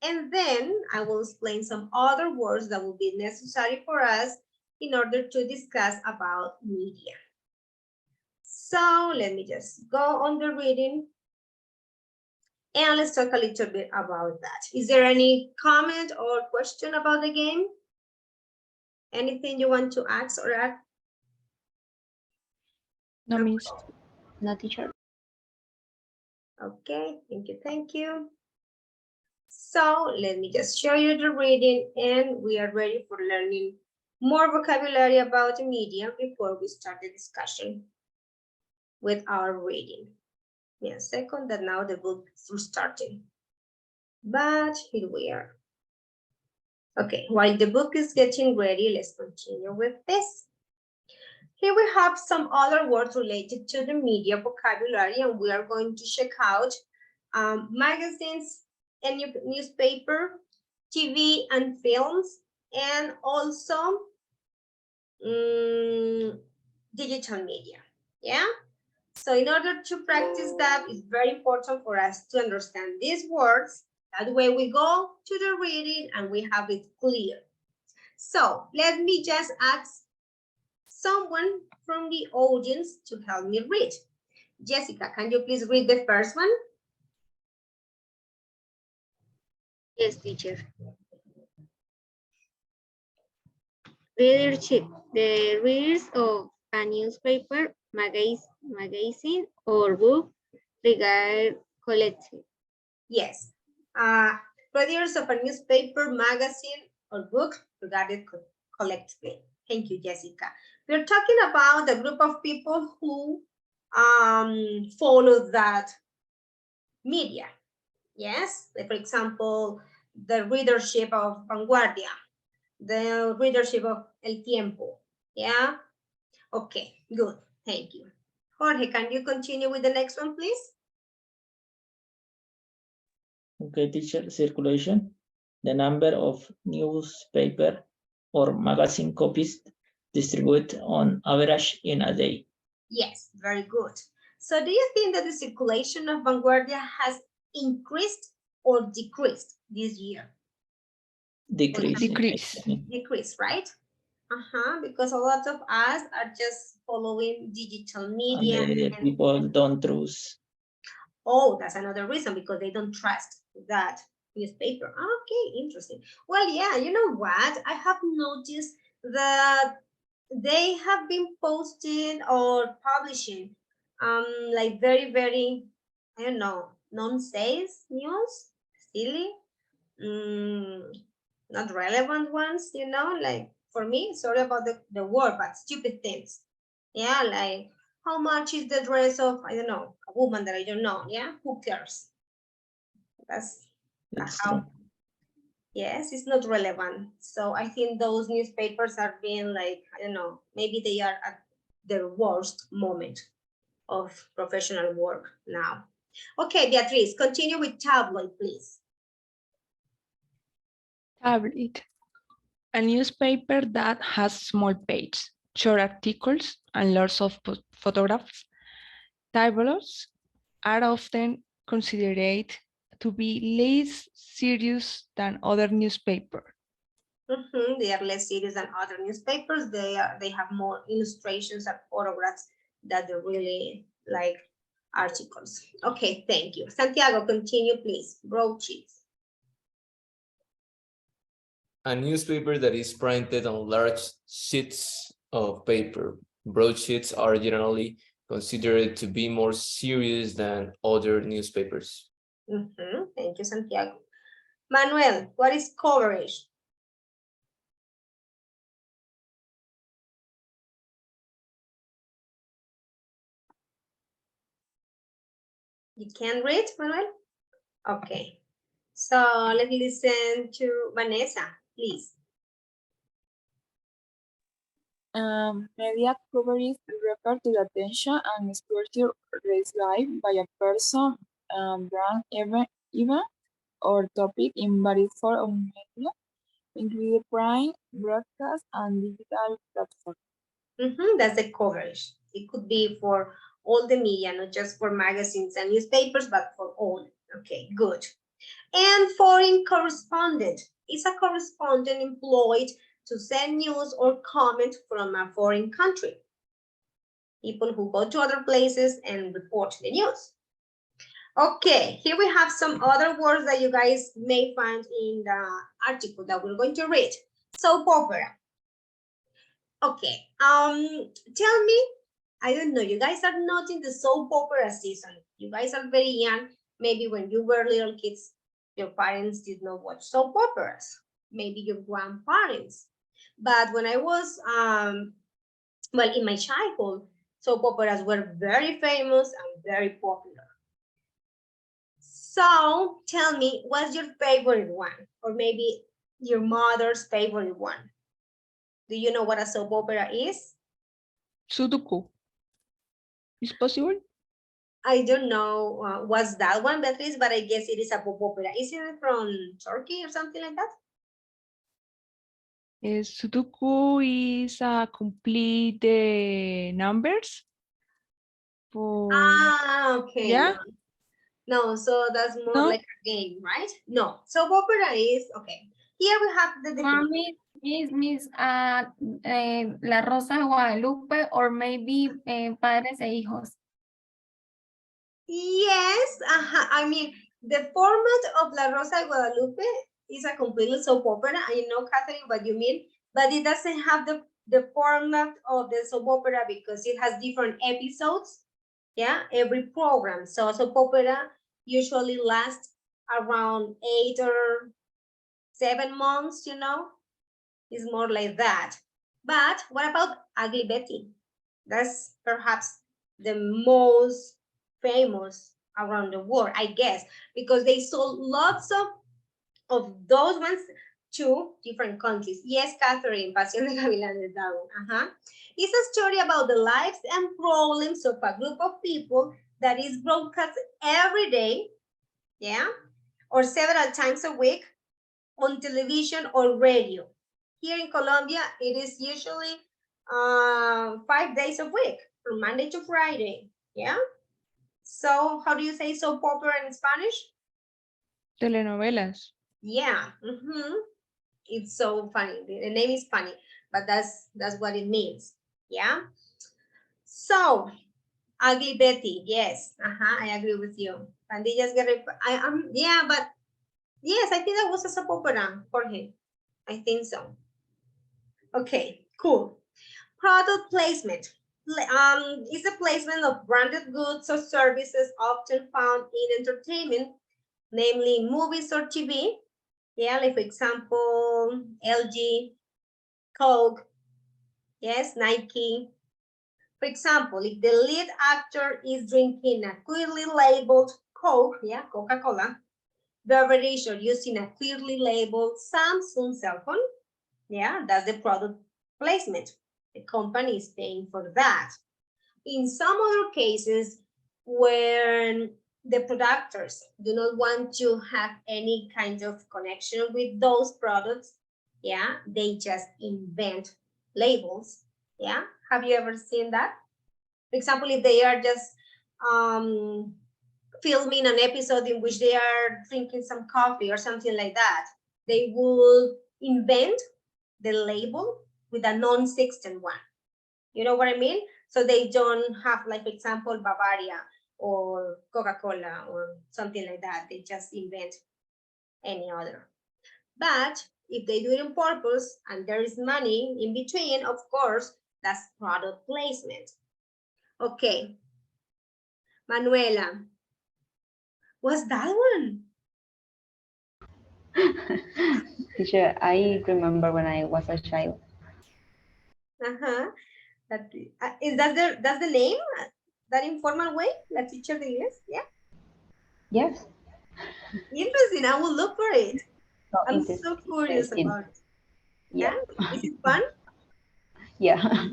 [SPEAKER 1] and then I will explain some other words that will be necessary for us in order to discuss about media. So let me just go on the reading and let's talk a little bit about that. Is there any comment or question about the game? Anything you want to ask or add?
[SPEAKER 3] No, miss.
[SPEAKER 10] No, teacher.
[SPEAKER 1] Okay, thank you, thank you. So let me just show you the reading and we are ready for learning more vocabulary about the media before we start the discussion with our reading. Give me a second that now the book is restarting. But here we are. Okay, while the book is getting ready, let's continue with this. Here we have some other words related to the media vocabulary, and we are going to check out magazines and newspaper, TV and films, and also digital media. Yeah. So in order to practice that, it's very important for us to understand these words. That way we go to the reading and we have it clear. So let me just ask someone from the audience to help me read. Jessica, can you please read the first one?
[SPEAKER 11] Yes, teacher. Readership. The readers of a newspaper, magazine, or book regard collective.
[SPEAKER 1] Yes. Readers of a newspaper, magazine, or book regarded collectively. Thank you, Jessica. We're talking about a group of people who follow that media. Yes, like for example, the readership of Vanguardia, the readership of El Tiempo. Yeah. Okay, good. Thank you. Jorge, can you continue with the next one, please?
[SPEAKER 4] Okay, teacher, circulation. The number of newspaper or magazine copies distributed on average in a day.
[SPEAKER 1] Yes, very good. So do you think that the circulation of Vanguardia has increased or decreased this year?
[SPEAKER 4] Decrease.
[SPEAKER 1] Decrease, right? Because a lot of us are just following digital media.
[SPEAKER 4] And people don't trust.
[SPEAKER 1] Oh, that's another reason, because they don't trust that newspaper. Okay, interesting. Well, yeah, you know what? I have noticed that they have been posting or publishing like very, I don't know, nonsense news, silly, not relevant ones, you know, like for me, sorry about the word, but stupid things. Yeah, like how much is the dress of, I don't know, a woman that I don't know. Yeah, who cares? That's how.
[SPEAKER 4] True.
[SPEAKER 1] Yes, it's not relevant. So I think those newspapers are being like, I don't know, maybe they are at their worst moment of professional work now. Okay, Beatriz, continue with tabloid, please.
[SPEAKER 12] Tablet. A newspaper that has small pages, short articles, and lots of photographs. Tabloids are often considered to be less serious than other newspapers.
[SPEAKER 1] They are less serious than other newspapers. They have more illustrations and photographs that they really like articles. Okay, thank you. Santiago, continue, please. Broadsheets.
[SPEAKER 13] A newspaper that is printed on large sheets of paper. Broadsheets are generally considered to be more serious than other newspapers.
[SPEAKER 1] Thank you, Santiago. Manuel, what is coverage? You can read, Manuel? Okay. So let's listen to Vanessa, please.
[SPEAKER 14] Media coverage refers to the attention and exposure received by a person, brand, event, or topic in various forms of media, including print, broadcast, and digital platforms.
[SPEAKER 1] That's the coverage. It could be for all the media, not just for magazines and newspapers, but for all. Okay, good. And foreign correspondent is a correspondent employed to send news or comment from a foreign country. People who go to other places and report the news. Okay, here we have some other words that you guys may find in the article that we're going to read. Soap opera. Okay, tell me, I don't know, you guys are not in the soap opera season. You guys are very young. Maybe when you were little kids, your parents did not watch soap operas, maybe your grandparents. But when I was, well, in my childhood, soap operas were very famous and very popular. So tell me, what's your favorite one? Or maybe your mother's favorite one? Do you know what a soap opera is?
[SPEAKER 12] Sudoku. Is possible?
[SPEAKER 1] I don't know what's that one, Beatriz, but I guess it is a soap opera. Isn't it from Turkey or something like that?
[SPEAKER 12] Sudoku is complete the numbers.
[SPEAKER 1] Okay.
[SPEAKER 12] Yeah.
[SPEAKER 1] No, so that's more
[SPEAKER 12] No?
[SPEAKER 1] like a game, right? No, soap opera is, okay. Here we have the definition.
[SPEAKER 3] Miss, La Rosa de Guadalupe, or maybe Padres e Hijos.
[SPEAKER 1] Yes, I mean, the format of La Rosa de Guadalupe is a completely soap opera. I know, Catherine, what you mean, but it doesn't have the format of the soap opera because it has different episodes, yeah, every program. So soap opera usually lasts around 8 or 7 months, you know, it's more like that. But what about Ugly Betty? That's perhaps the most famous around the world, I guess, because they sold lots of those ones to different countries. Yes, Catherine, Pasión de Gavilanes, that one. It's a story about the lives and problems of a group of people that is broadcast every day, yeah, or several times a week on television or radio. Here in Colombia, it is usually 5 days a week, from Monday to Friday, yeah? So how do you say soap opera in Spanish?
[SPEAKER 12] Telenovelas.
[SPEAKER 1] Yeah, it's so funny. The name is funny, but that's what it means, yeah? So, Ugly Betty, yes, I agree with you. Pandillas Guerrero, yeah, but yes, I think that was a soap opera for him. I think so. Okay, cool. Product placement is the placement of branded goods or services often found in entertainment, namely movies or TV. Yeah, like for example, LG, Coke, yes, Nike. For example, if the lead actor is drinking a clearly labeled Coke, yeah, Coca-Cola, beverage or using a clearly labeled Samsung cell phone, yeah, that's the product placement. The company is paying for that. In some other cases, where the producers do not want to have any kind of connection with those products, yeah, they just invent labels, yeah. Have you ever seen that? For example, if they are just filming an episode in which they are drinking some coffee or something like that, they will invent the label with a non-existent one. You know what I mean? So they don't have, like, for example, Bavaria or Coca-Cola or something like that. They just invent any other. But if they do it on purpose and there is money in between, of course, that's product placement. Okay. Manuela, what's that one?
[SPEAKER 10] Teacher, I remember when I was a child.
[SPEAKER 1] Is that's the name? That informal way? La teacher de inglés? Yeah.
[SPEAKER 10] Yes.
[SPEAKER 1] Interesting. I will look for it.
[SPEAKER 10] So
[SPEAKER 1] I'm so curious about it. Yeah. Is it fun?
[SPEAKER 10] Yeah.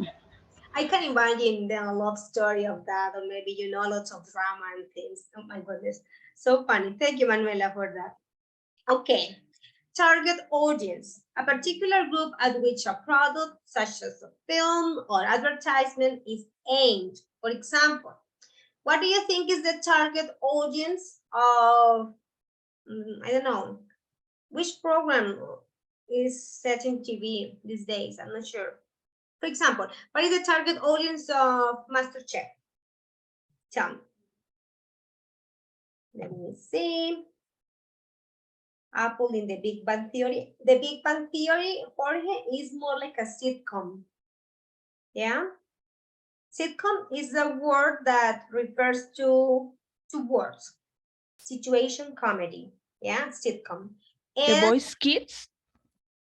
[SPEAKER 1] I can imagine the love story of that, or maybe, you know, lots of drama and things. Oh my goodness. So funny. Thank you, Manuela, for that. Okay. Target audience, a particular group at which a product such as a film or advertisement is aimed. For example, what do you think is the target audience of, I don't know, which program is set in TV these days? I'm not sure. For example, what is the target audience of MasterChef? Tell me. Let me see. Apple in the Big Bang Theory. The Big Bang Theory, Jorge, is more like a sitcom. Yeah? Sitcom is a word that refers to two words. Situation comedy. Yeah, sitcom.
[SPEAKER 12] The
[SPEAKER 1] And
[SPEAKER 12] Voice Kids?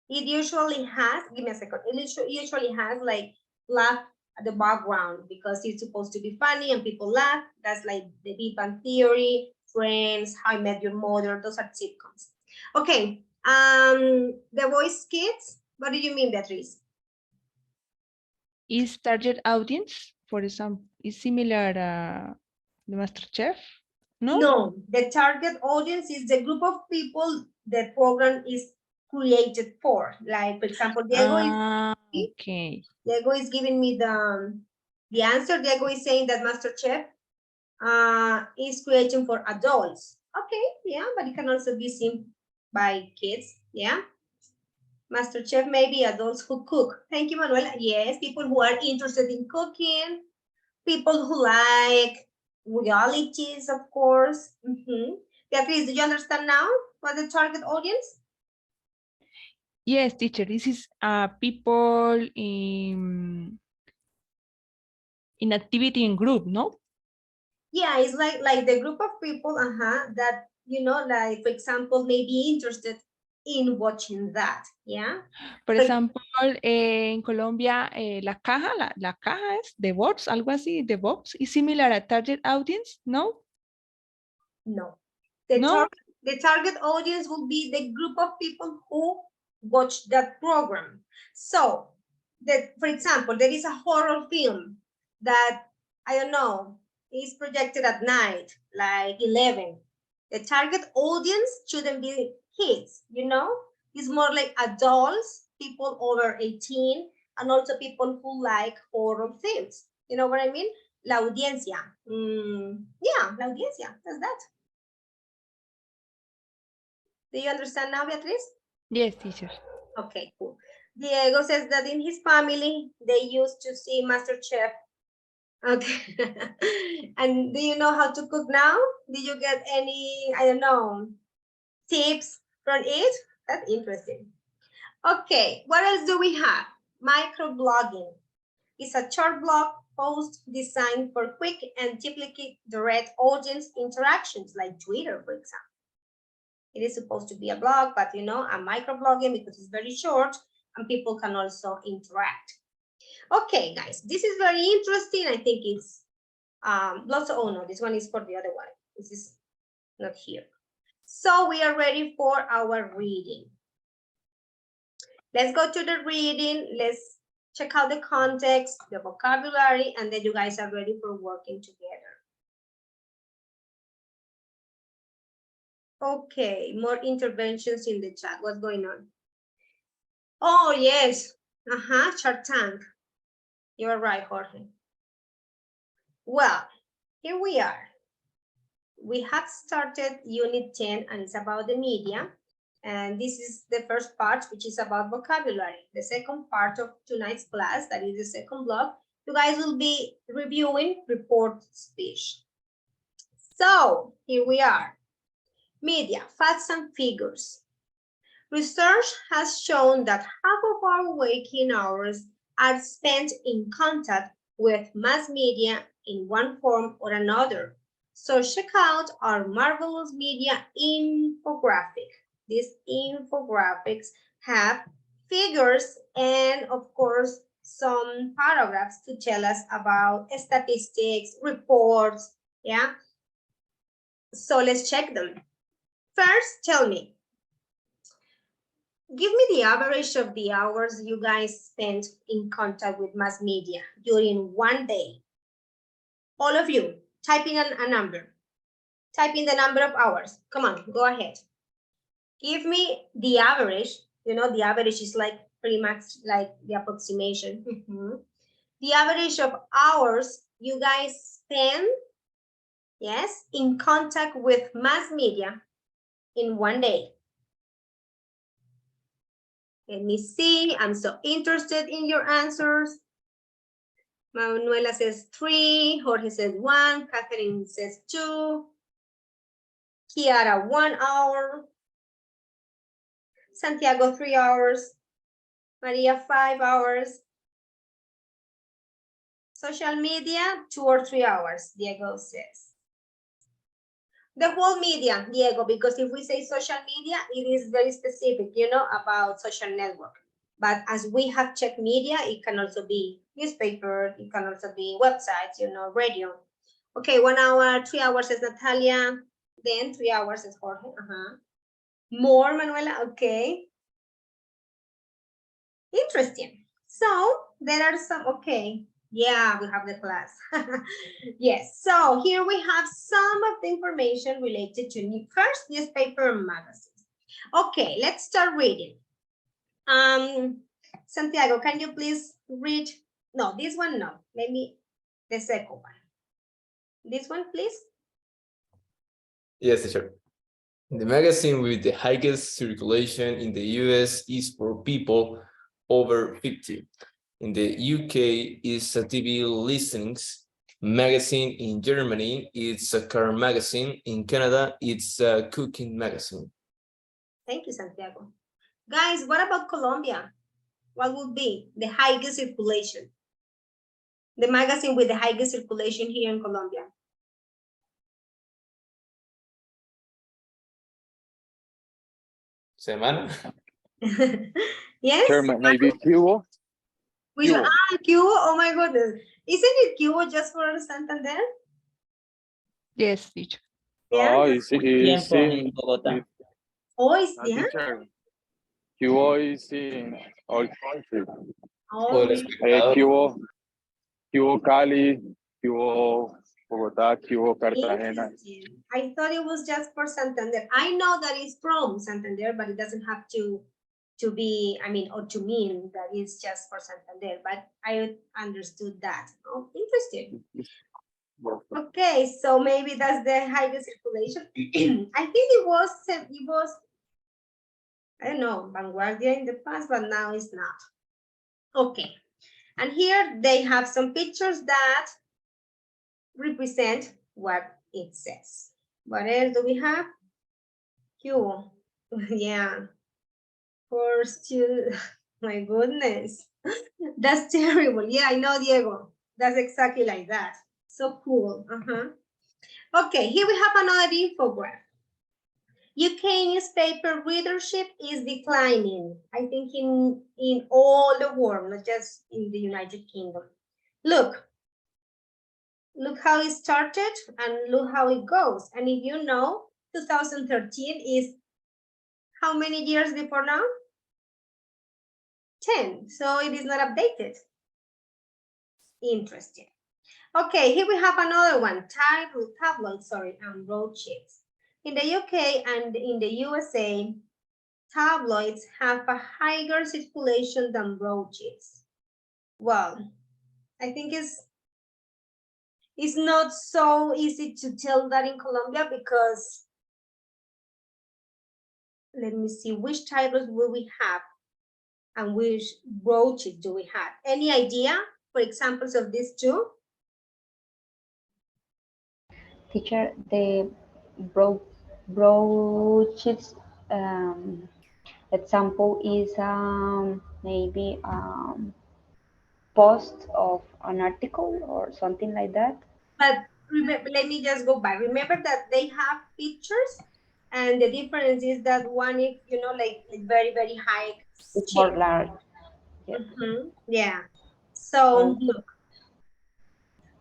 [SPEAKER 1] it usually has, give me a second, it usually has like laugh at the background because it's supposed to be funny and people laugh. That's like the Big Bang Theory, Friends, How I Met Your Mother, those are sitcoms. Okay, The Voice Kids, what do you mean, Beatrice?
[SPEAKER 12] Is target audience, for example, is similar the MasterChef? No?
[SPEAKER 1] No, the target audience is the group of people the program is created for. Like, for example,
[SPEAKER 12] Okay.
[SPEAKER 1] Diego is giving me the answer. Diego is saying that MasterChef is creating for adults. Okay, yeah, but it can also be seen by kids, yeah. MasterChef, maybe adults who cook. Thank you, Manuel. Yes, people who are interested in cooking, people who like realities, of course. Beatrice, do you understand now what the target audience?
[SPEAKER 12] Yes, teacher, this is people in activity in group, no?
[SPEAKER 1] Yeah, it's like the group of people, that, you know, like, for example, may be interested in watching that, yeah?
[SPEAKER 12] Por ejemplo, en Colombia, la caja es The Box, algo así, The Box, is similar a target audience, no?
[SPEAKER 1] No.
[SPEAKER 12] No?
[SPEAKER 1] The target audience will be the group of people who watch that program. So, for example, there is a horror film that, I don't know, is projected at night, like 11. The target audience shouldn't be kids, you know? It's more like adults, people over 18, and also people who like horror films. You know what I mean? La audiencia. Yeah, la audiencia. That's that. Do you understand now, Beatriz?
[SPEAKER 12] Yes, teacher.
[SPEAKER 1] Okay, cool. Diego says that in his family, they used to see MasterChef. Okay. And do you know how to cook now? Did you get any, I don't know, tips from it? That's interesting. Okay, what else do we have? Microblogging is a short blog post designed for quick and typically direct audience interactions, like Twitter, for example. It is supposed to be a blog, but you know, a microblogging because it's very short and people can also interact. Okay, guys, this is very interesting. I think it's lots of, oh no, this one is for the other one. This is not here. So we are ready for our reading. Let's go to the reading. Let's check out the context, the vocabulary, and then you guys are ready for working together. Okay, more interventions in the chat. What's going on? Oh, yes. Shark Tank. You're right, Jorge. Well, here we are. We have started Unit 10, and it's about the media. And this is the first part, which is about vocabulary. The second part of tonight's class, that is the second block, you guys will be reviewing report speech. So, here we are. Media, facts and figures. Research has shown that half of our waking hours are spent in contact with mass media in one form or another. So check out our marvelous media infographic. These infographics have figures and, of course, some paragraphs to tell us about statistics, reports, yeah? So let's check them. First, tell me, give me the average of the hours you guys spent in contact with mass media during one day. All of you, type in a number. Type in the number of hours. Come on, go ahead. Give me the average. You know, the average is like pretty much like the approximation. The average of hours you guys spend, yes, in contact with mass media in one day. Let me see. I'm so interested in your answers. Manuela says 3. Jorge says 1. Catherine says 2. Kiara 1 hour. Santiago 3 hours. Maria 5 hours. Social media 2 or 3 hours, Diego says. The whole media, Diego, because if we say social media, it is very specific, you know, about social network. But as we have checked media, it can also be newspaper, it can also be websites, you know, radio. Okay, 1 hour, 3 hours is Natalia, then 3 hours is Jorge. More, Manuela, okay. Interesting. So there are some, okay. Yeah, we have the class. Yes, so here we have some of the information related to first newspaper and magazines. Okay, let's start reading. Santiago, can you please read? No, this one, no. Let me, the second one. This one, please.
[SPEAKER 13] Yes, teacher. The magazine with the highest circulation in the US is for people over 50. In the UK, it's a TV listenings magazine. In Germany, it's a car magazine. In Canada, it's a cooking magazine.
[SPEAKER 1] Thank you, Santiago. Guys, what about Colombia? What would be the highest circulation? The magazine with the highest circulation here in Colombia.
[SPEAKER 13] Semana.
[SPEAKER 1] Yes?
[SPEAKER 7] Chairman, maybe Cubo?
[SPEAKER 1] Which one? Cubo? Oh my goodness. Isn't it Cubo just for Santander?
[SPEAKER 12] Yes, teacher.
[SPEAKER 1] Yeah.
[SPEAKER 7] No, it's
[SPEAKER 4] Tiempo
[SPEAKER 7] in
[SPEAKER 4] en Bogotá.
[SPEAKER 1] Oh, it's,
[SPEAKER 7] no,
[SPEAKER 1] yeah?
[SPEAKER 7] teacher. Cubo is in all countries.
[SPEAKER 1] Oh, really?
[SPEAKER 7] Cubo Cali, Cubo Bogotá, Cubo Cartagena.
[SPEAKER 1] Interesting. I thought it was just for Santander. I know that it's from Santander, but it doesn't have to be, I mean, or to mean that it's just for Santander, but I understood that. Oh, interesting. Okay, so maybe that's the highest circulation. I think it was, I don't know, Vanguardia in the past, but now it's not. Okay, and here they have some pictures that represent what it says. What else do we have? Q. Yeah. For students. My goodness. That's terrible. Yeah, I know, Diego. That's exactly like that. So cool. Okay, here we have another infographic. UK newspaper readership is declining. I think in all the world, not just in the United Kingdom. Look how it started and look how it goes. And if you know, 2013 is how many years before now? 10. So it is not updated. Interesting. Okay, here we have another one, tabloids, and broadsheets. In the UK and in the USA, tabloids have a higher circulation than broadsheets. Well, I think it's not so easy to tell that in Colombia because let me see, which titles will we have and which broadsheets do we have? Any idea for examples of these two?
[SPEAKER 10] Teacher, the broadsheets example is maybe post of an article or something like that.
[SPEAKER 1] But remember, let me just go back. Remember that they have pictures, and the difference is that one is, you know, like very, very high.
[SPEAKER 10] It's more large.
[SPEAKER 1] Yeah. Yeah. So look,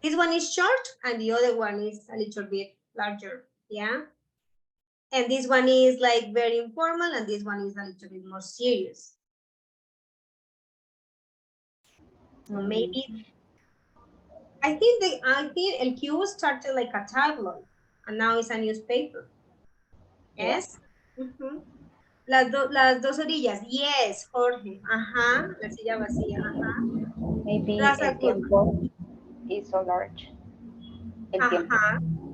[SPEAKER 1] this one is short, and the other one is a little bit larger. Yeah. And this one is like very informal, and this one is a little bit more serious. So maybe I think El Q started like a tabloid, and now it's a newspaper. Yes. Las dos orillas. Yes, Jorge. La silla vacía.
[SPEAKER 10] Maybe
[SPEAKER 1] That's a
[SPEAKER 10] El
[SPEAKER 1] good
[SPEAKER 10] Tiempo is so large. El Tiempo.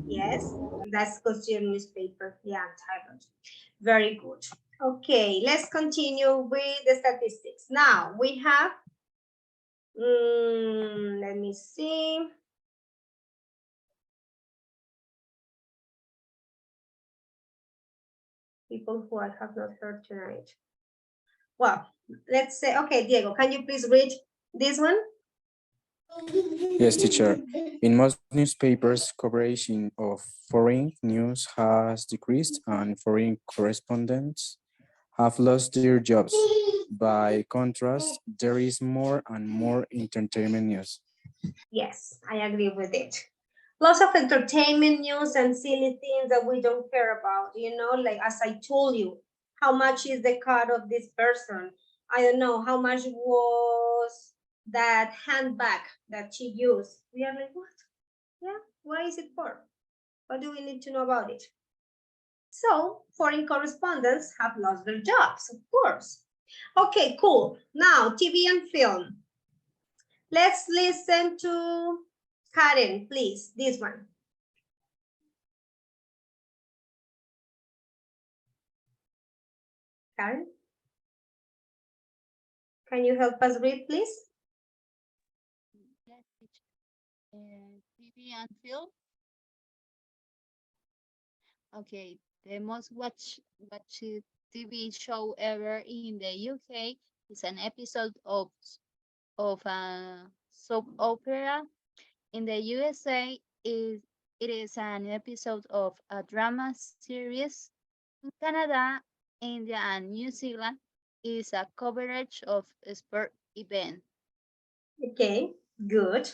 [SPEAKER 1] Yes, that's considered newspaper. Yeah, tabloid. Very good. Okay, let's continue with the statistics. Now we have, let me see. People who I have not heard tonight. Well, let's say, okay, Diego, can you please read this one?
[SPEAKER 15] Yes, teacher. In most newspapers, coverage of foreign news has decreased and foreign correspondents have lost their jobs. By contrast, there is more and more entertainment news.
[SPEAKER 1] Yes, I agree with it. Lots of entertainment news and silly things that we don't care about, you know, like as I told you, how much is the car of this person? I don't know, how much was that handbag that she used? We are like, what? Yeah, why is it for? What do we need to know about it? So foreign correspondents have lost their jobs, of course. Okay, cool. Now, TV and film. Let's listen to Karen, please, this one. Karen, can you help us read, please?
[SPEAKER 16] Yes, TV and film. Okay, the most watched TV show ever in the UK is an episode of a soap opera. In the USA, it is an episode of a drama series. In Canada, India, and New Zealand, is a coverage of a sport event.
[SPEAKER 1] Okay, good.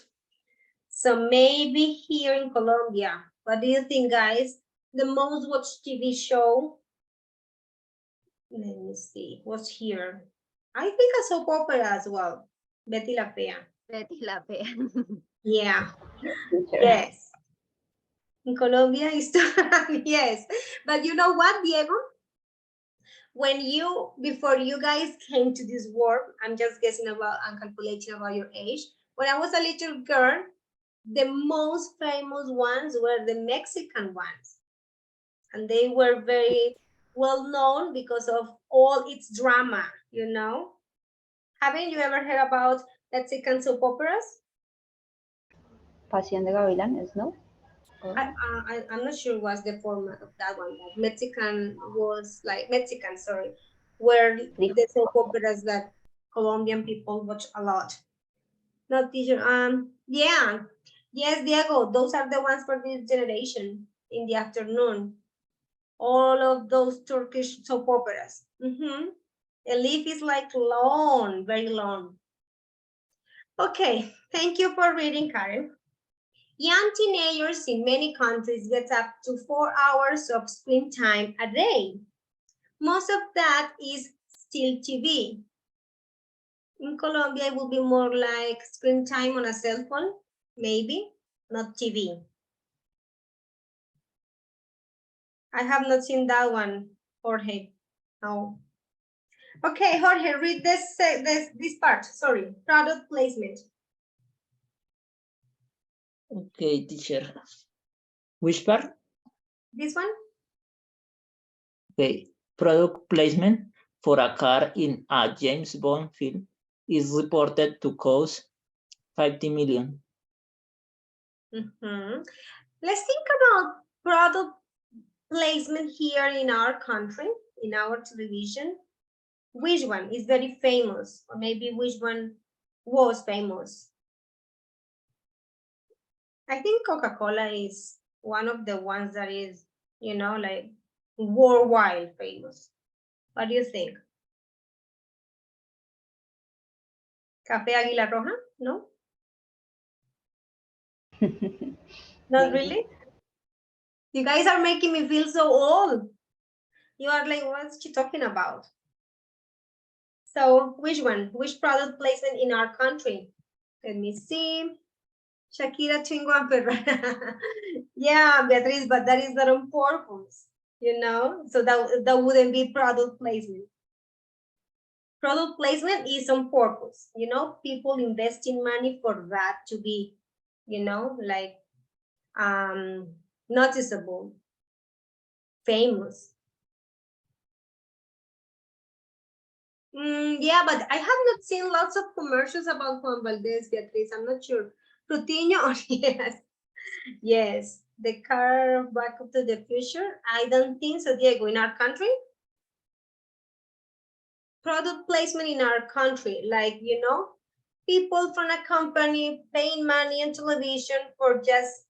[SPEAKER 1] So maybe here in Colombia, what do you think, guys? The most watched TV show? Let me see, what's here? I think a soap opera as well. Betty la Fea.
[SPEAKER 16] Betty la Fea.
[SPEAKER 1] Yeah, yes. In Colombia, it's yes. But you know what, Diego? When you, before you guys came to this world, I'm just guessing about and calculating about your age. When I was a little girl, the most famous ones were the Mexican ones. And they were very well known because of all its drama, you know? Haven't you ever heard about Mexican soap operas?
[SPEAKER 10] Pasión de Gavilanes, ¿no? Or-
[SPEAKER 1] I'm not sure what's the format of that one. But Mexican was like Mexican, sorry, were the soap operas that Colombian people watch a lot. No, teacher. Yeah, yes, Diego. Those are the ones for this generation in the afternoon. All of those Turkish soap operas. Mm-hmm. The leaf is like long, very long. Okay, thank you for reading, Karen. Young teenagers in many countries get up to 4 hours of screen time a day. Most of that is still TV. In Colombia, it would be more like screen time on a cell phone, maybe, not TV. I have not seen that one, Jorge. No. Okay, Jorge, read this part. Sorry, product placement.
[SPEAKER 4] Okay, teacher. Which part?
[SPEAKER 1] This one?
[SPEAKER 4] Okay. Product placement for a car in a James Bond film is reported to cost 50 million.
[SPEAKER 1] Mm-hmm. Let's think about product placement here in our country, in our television. Which one is very famous, or maybe which one was famous? I think Coca-Cola is one of the ones that is, you know, like worldwide famous. What do you think? Café Águila Roja? No? Not really? You guys are making me feel so old. You are like, what's she talking about? So which one? Which product placement in our country? Let me see. Shakira Chingo and Ferrara. Yeah, Beatriz, but that is not on purpose, you know? So that wouldn't be product placement. Product placement is on purpose, you know? People investing money for that to be, you know, like noticeable, famous. Yeah, but I have not seen lots of commercials about Juan Valdez, Beatriz. I'm not sure. Frutinho, or yes. Yes, the car Back to the Future. I don't think so, Diego. In our country, product placement in our country, like, you know, people from a company paying money on television for just,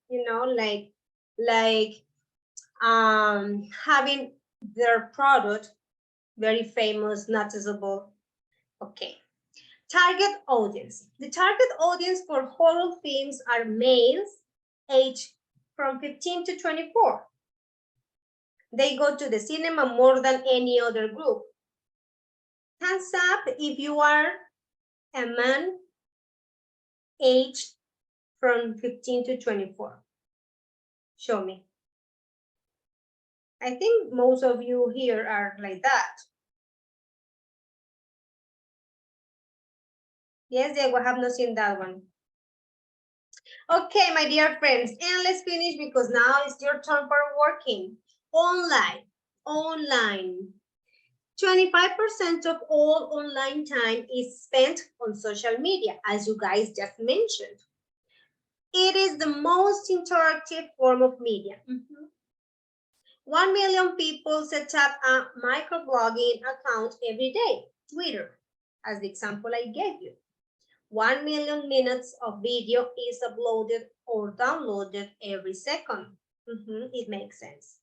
[SPEAKER 1] having their product very famous, noticeable. Okay. Target audience. The target audience for horror films are males aged from 15 to 24. They go to the cinema more than any other group. Hands up if you are a man aged from 15 to 24. Show me. I think most of you here are like that. Yes, Diego, I have not seen that one. Okay, my dear friends, and let's finish because now it's your turn for working. Online. 25% of all online time is spent on social media, as you guys just mentioned. It is the most interactive form of media. 1 million people set up a microblogging account every day. Twitter, as the example I gave you. 1 million minutes of video is uploaded or downloaded every second. It makes sense.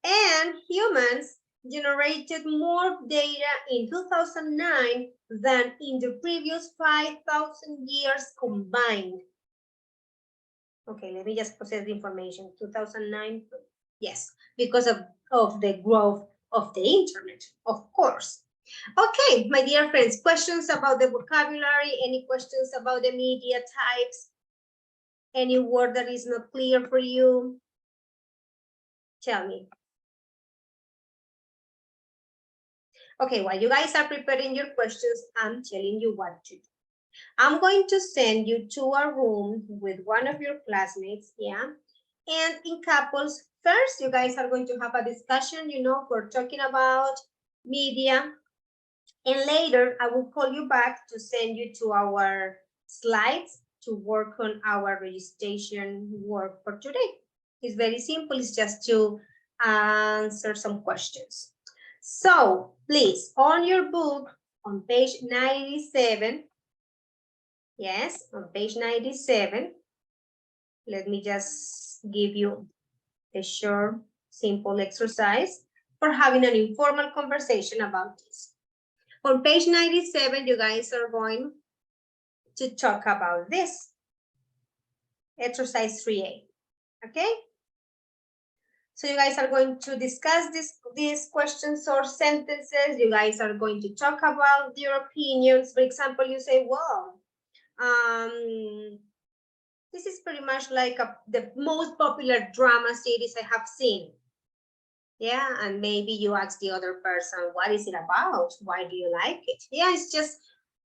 [SPEAKER 1] And humans generated more data in 2009 than in the previous 5,000 years combined. Okay, let me just process the information. 2009, yes, because of the growth of the internet, of course. Okay, my dear friends, questions about the vocabulary? Any questions about the media types? Any word that is not clear for you? Tell me. Okay, while you guys are preparing your questions, I'm telling you what to do. I'm going to send you to a room with one of your classmates, yeah? And in couples, first, you guys are going to have a discussion, we're talking about media. And later, I will call you back to send you to our slides to work on our registration work for today. It's very simple. It's just to answer some questions. So please, on your book, on page 97, yes, on page 97, let me just give you a short, simple exercise for having an informal conversation about this. On page 97, you guys are going to talk about this. Exercise 3A, okay? So you guys are going to discuss these questions or sentences. You guys are going to talk about your opinions. For example, you say, well, this is pretty much like the most popular drama series I have seen. Yeah, and maybe you ask the other person, what is it about? Why do you like it? Yeah, it's just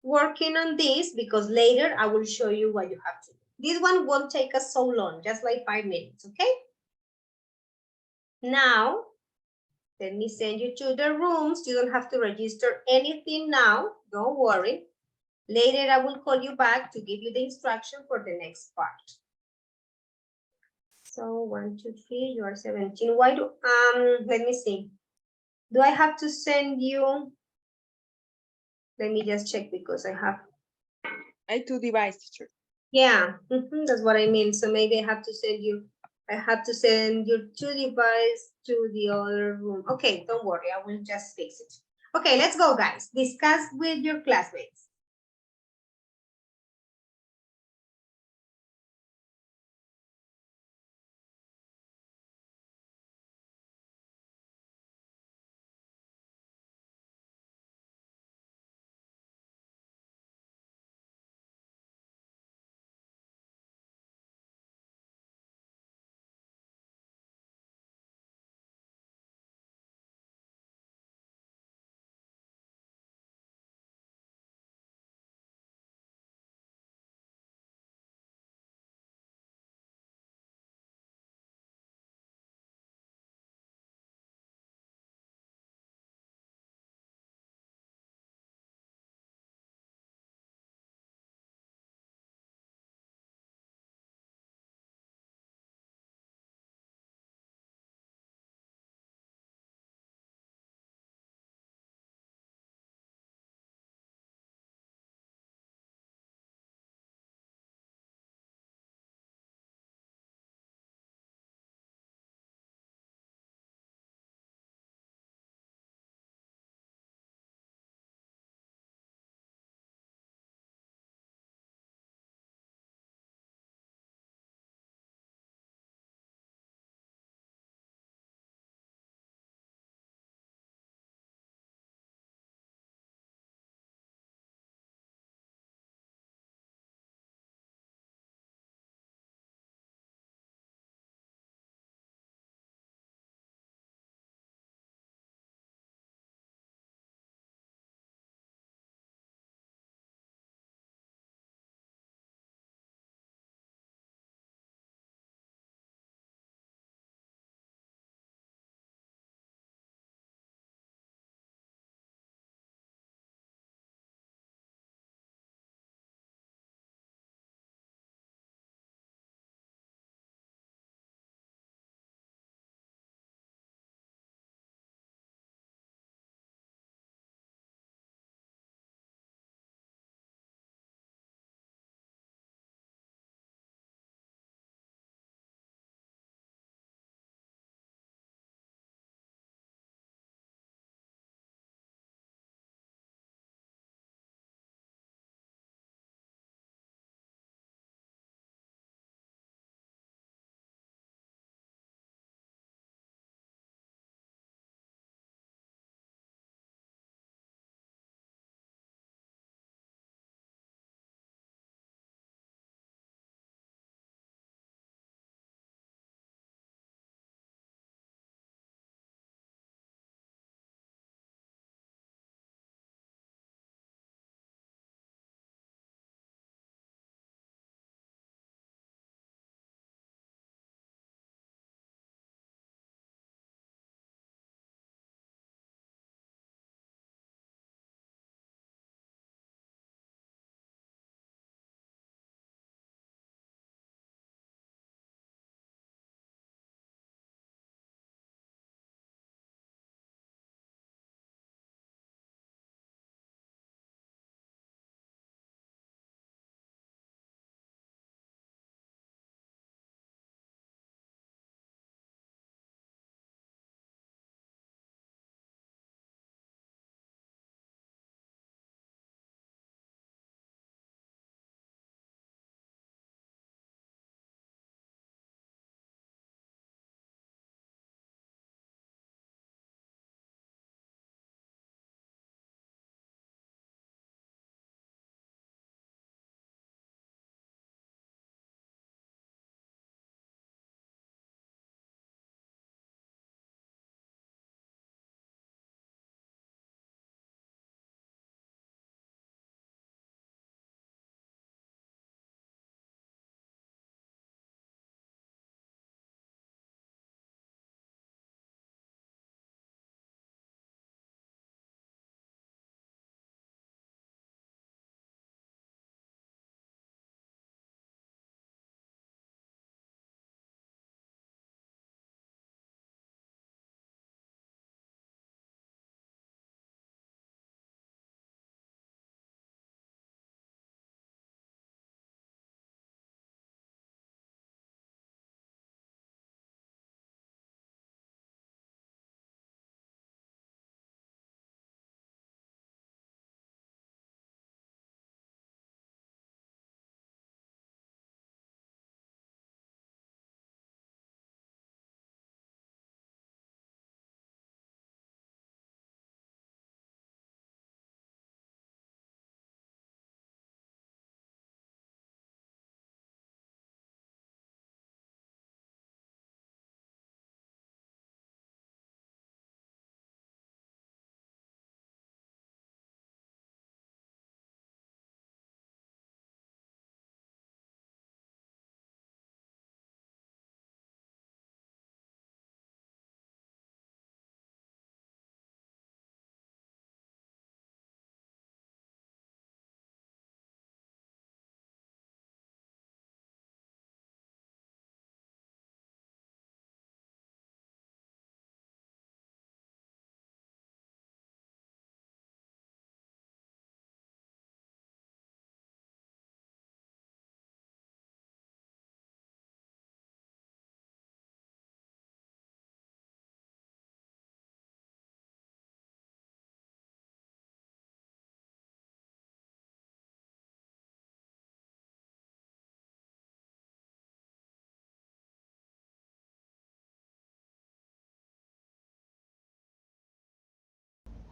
[SPEAKER 1] working on this because later I will show you what you have to do. This one won't take us so long, just like 5 minutes, okay? Now, let me send you to the rooms. You don't have to register anything now. Don't worry. Later, I will call you back to give you the instruction for the next part. So 1, 2, 3, you are 17. Why do, let me see. Do I have to send you? Let me just check because I have.
[SPEAKER 14] I two device, teacher.
[SPEAKER 1] Yeah, that's what I mean. So maybe I have to send you. I have to send your 2 device to the other room. Okay, don't worry. I will just fix it. Okay, let's go, guys. Discuss with your classmates.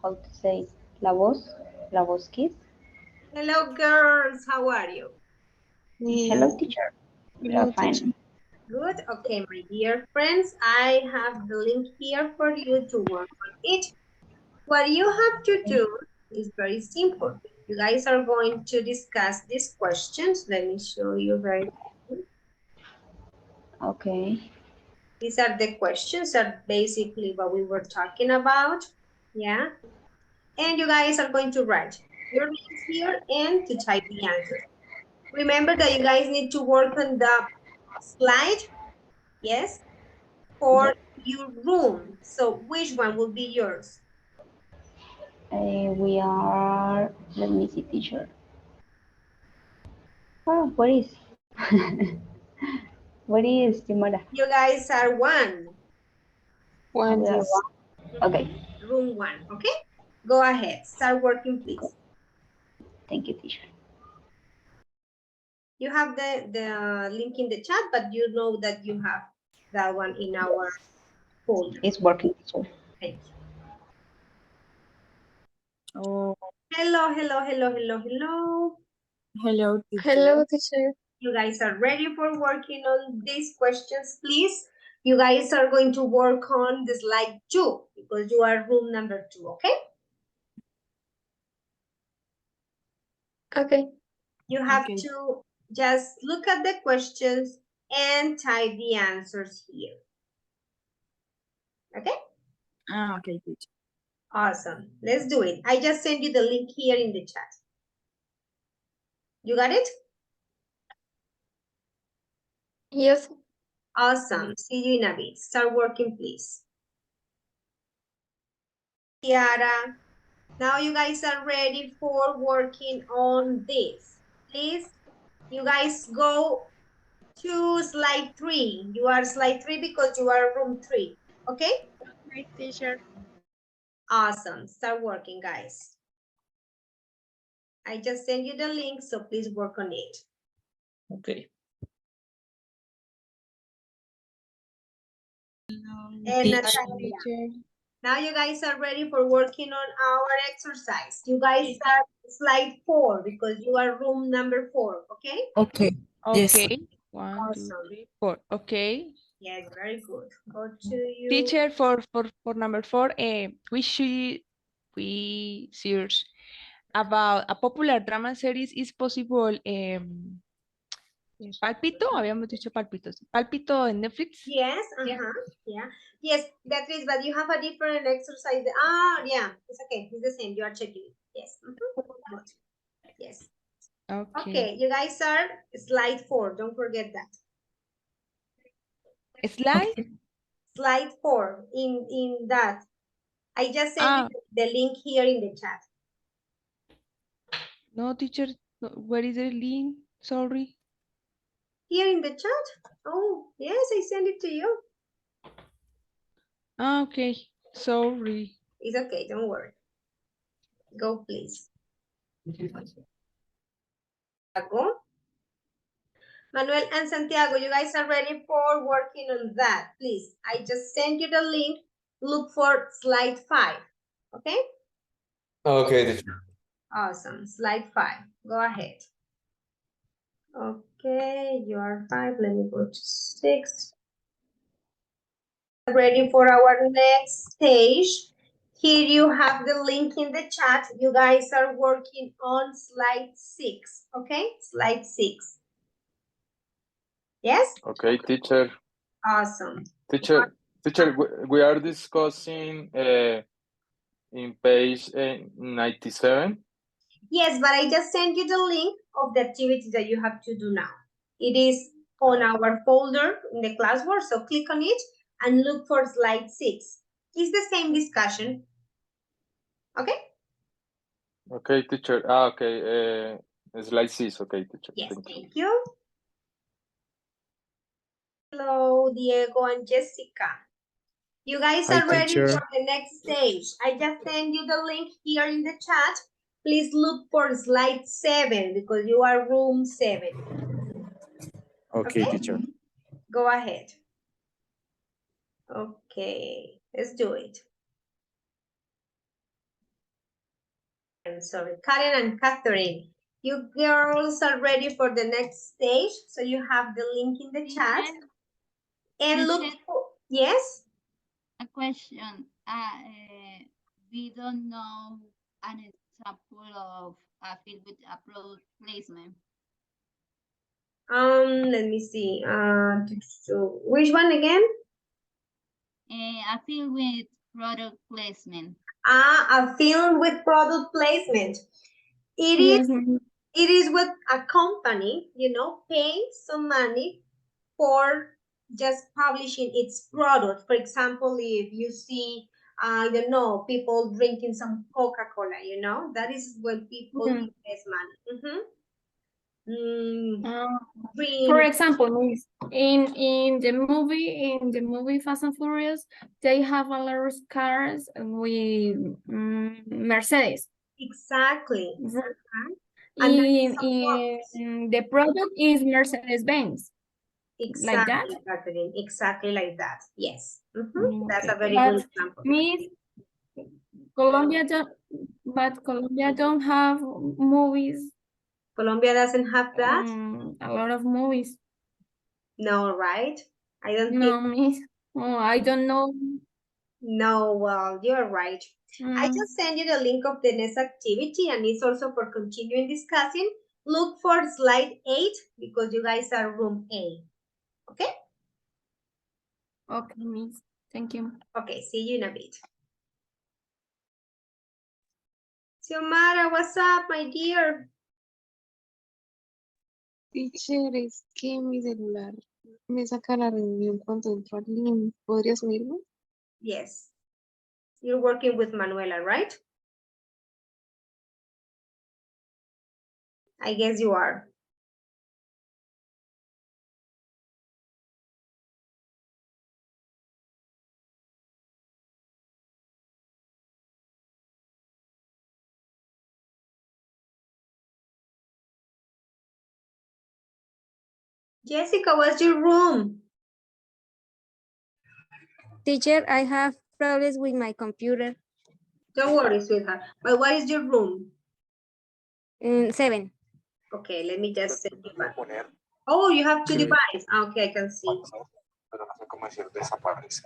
[SPEAKER 10] how to say, la voz kids.
[SPEAKER 1] Hello, girls. How are you?
[SPEAKER 10] Hello, teacher. We are fine.
[SPEAKER 1] Good. Okay, my dear friends, I have the link here for you to work on it. What you have to do is very simple. You guys are going to discuss these questions. Let me show you very quickly.
[SPEAKER 10] Okay.
[SPEAKER 1] These are the questions that basically what we were talking about. Yeah. And you guys are going to write your names here and to type the answers. Remember that you guys need to work on the slide. Yes. For your room. So which one will be yours?
[SPEAKER 10] We are, let me see, teacher. Oh, what is? What is, Timora?
[SPEAKER 1] You guys are one.
[SPEAKER 10] One, yes. Okay.
[SPEAKER 1] Room one, okay? Go ahead, start working, please.
[SPEAKER 10] Thank you, teacher.
[SPEAKER 1] You have the link in the chat, but you know that you have that one in our folder.
[SPEAKER 10] It's working, teacher.
[SPEAKER 1] Thank you.
[SPEAKER 14] Oh,
[SPEAKER 1] Hello, hello, hello, hello, hello.
[SPEAKER 14] hello, teacher.
[SPEAKER 11] Hello, teacher.
[SPEAKER 1] You guys are ready for working on these questions, please? You guys are going to work on the slide 2 because you are room number 2, okay?
[SPEAKER 11] Okay.
[SPEAKER 1] You have
[SPEAKER 14] Okay.
[SPEAKER 1] to just look at the questions and type the answers here. Okay?
[SPEAKER 14] Okay, teacher.
[SPEAKER 1] Awesome. Let's do it. I just sent you the link here in the chat. You got it?
[SPEAKER 11] Yes.
[SPEAKER 1] Awesome. See you in a bit. Start working, please. Kiara. Now you guys are ready for working on this. Please, you guys go to slide 3. You are slide 3 because you are room 3. Okay?
[SPEAKER 11] Right, teacher.
[SPEAKER 1] Awesome. Start working, guys. I just sent you the link, so please work on it.
[SPEAKER 4] Okay.
[SPEAKER 1] And Natalia, now you guys are ready for working on our exercise. You guys start slide 4 because you are room number 4, okay?
[SPEAKER 12] Okay.
[SPEAKER 14] Yes.
[SPEAKER 12] Okay. 1, 2,
[SPEAKER 1] Awesome.
[SPEAKER 12] 3, 4. Okay.
[SPEAKER 1] Yes, very good. Go to you.
[SPEAKER 12] Teacher, for number 4, we search about a popular drama series is possible. Palpito, habíamos dicho palpitos. Palpito en Netflix.
[SPEAKER 1] Yes, yeah. Yes, Beatriz, but you have a different exercise. Ah, yeah, it's okay. It's the same. You are checking it. Yes. Good. Yes. Okay, you guys are slide 4. Don't forget that.
[SPEAKER 12] Slide?
[SPEAKER 1] Slide 4 in that. I just sent you the link here in the chat.
[SPEAKER 12] No, teacher, where is the link? Sorry.
[SPEAKER 1] Here in the chat? Oh, yes, I sent it to you.
[SPEAKER 12] Okay, sorry.
[SPEAKER 1] It's okay, don't worry. Go, please. Go. Manuel and Santiago, you guys are ready for working on that, please. I just sent you the link. Look for slide 5, okay?
[SPEAKER 13] Okay, teacher.
[SPEAKER 1] Awesome, slide 5. Go ahead. Okay, you are 5. Let me go to 6. Ready for our next stage. Here you have the link in the chat. You guys are working on slide 6, okay? Slide 6. Yes?
[SPEAKER 7] Okay, teacher.
[SPEAKER 1] Awesome.
[SPEAKER 7] Teacher, we are discussing in page 97.
[SPEAKER 1] Yes, but I just sent you the link of the activity that you have to do now. It is on our folder in the classwork, so click on it and look for slide 6. It's the same discussion. Okay?
[SPEAKER 7] Okay, teacher. Okay. Slide 6. Okay, teacher.
[SPEAKER 1] Yes,
[SPEAKER 7] Thank you.
[SPEAKER 1] thank you. Hello, Diego and Jessica. You guys
[SPEAKER 15] Hi,
[SPEAKER 1] are ready
[SPEAKER 15] teacher.
[SPEAKER 1] for the next stage. I just sent you the link here in the chat. Please look for slide 7 because you are room 7.
[SPEAKER 15] Okay, teacher.
[SPEAKER 1] Go ahead. Okay, let's do it. I'm sorry, Karen and Catherine. You girls are ready for the next stage, so you have the link in the chat. And look, yes?
[SPEAKER 16] A question. We don't know an example of a field with a product placement.
[SPEAKER 1] Let me see. Which one again?
[SPEAKER 16] A field with product placement.
[SPEAKER 1] A film with product placement.
[SPEAKER 3] Yes,
[SPEAKER 1] It is what a company, pays some money for just publishing its product. For example, if you see, I don't know, people drinking some Coca-Cola, that is when people invest money.
[SPEAKER 3] For example, Miss, in the movie Fast and Furious, they have a lot of cars with Mercedes.
[SPEAKER 1] Exactly.
[SPEAKER 3] In the product is Mercedes Benz.
[SPEAKER 1] Exactly,
[SPEAKER 3] Like that?
[SPEAKER 1] Catherine, exactly like that. Yes. That's
[SPEAKER 3] Okay.
[SPEAKER 1] a very
[SPEAKER 3] But
[SPEAKER 1] good example.
[SPEAKER 3] Miss, Colombia don't have movies.
[SPEAKER 1] Colombia doesn't have that?
[SPEAKER 3] A lot of movies.
[SPEAKER 1] No, right? I don't
[SPEAKER 3] No,
[SPEAKER 1] think.
[SPEAKER 3] Miss. Oh, I don't know.
[SPEAKER 1] No, well, you're right. I just send you the link of the next activity, and it's also for continuing discussing. Look for slide 8 because you guys are room A. Okay?
[SPEAKER 3] Okay, Miss. Thank you.
[SPEAKER 1] Okay, see you in a bit. Xiomara, what's up, my dear?
[SPEAKER 11] Teacher, es que mi celular me saca la reunión cuando entro al link. ¿Podría subirlo?
[SPEAKER 1] Yes. You're working with Manuela, right? I guess you are. Jessica, what's your room?
[SPEAKER 17] Teacher, I have problems with my computer.
[SPEAKER 1] Don't worry, sweetheart. But what is your room?
[SPEAKER 17] 7.
[SPEAKER 1] Okay, let me just send you back. Oh, you have 2 devices. Okay, I can see.
[SPEAKER 18] Pero no sé cómo decir desaparece.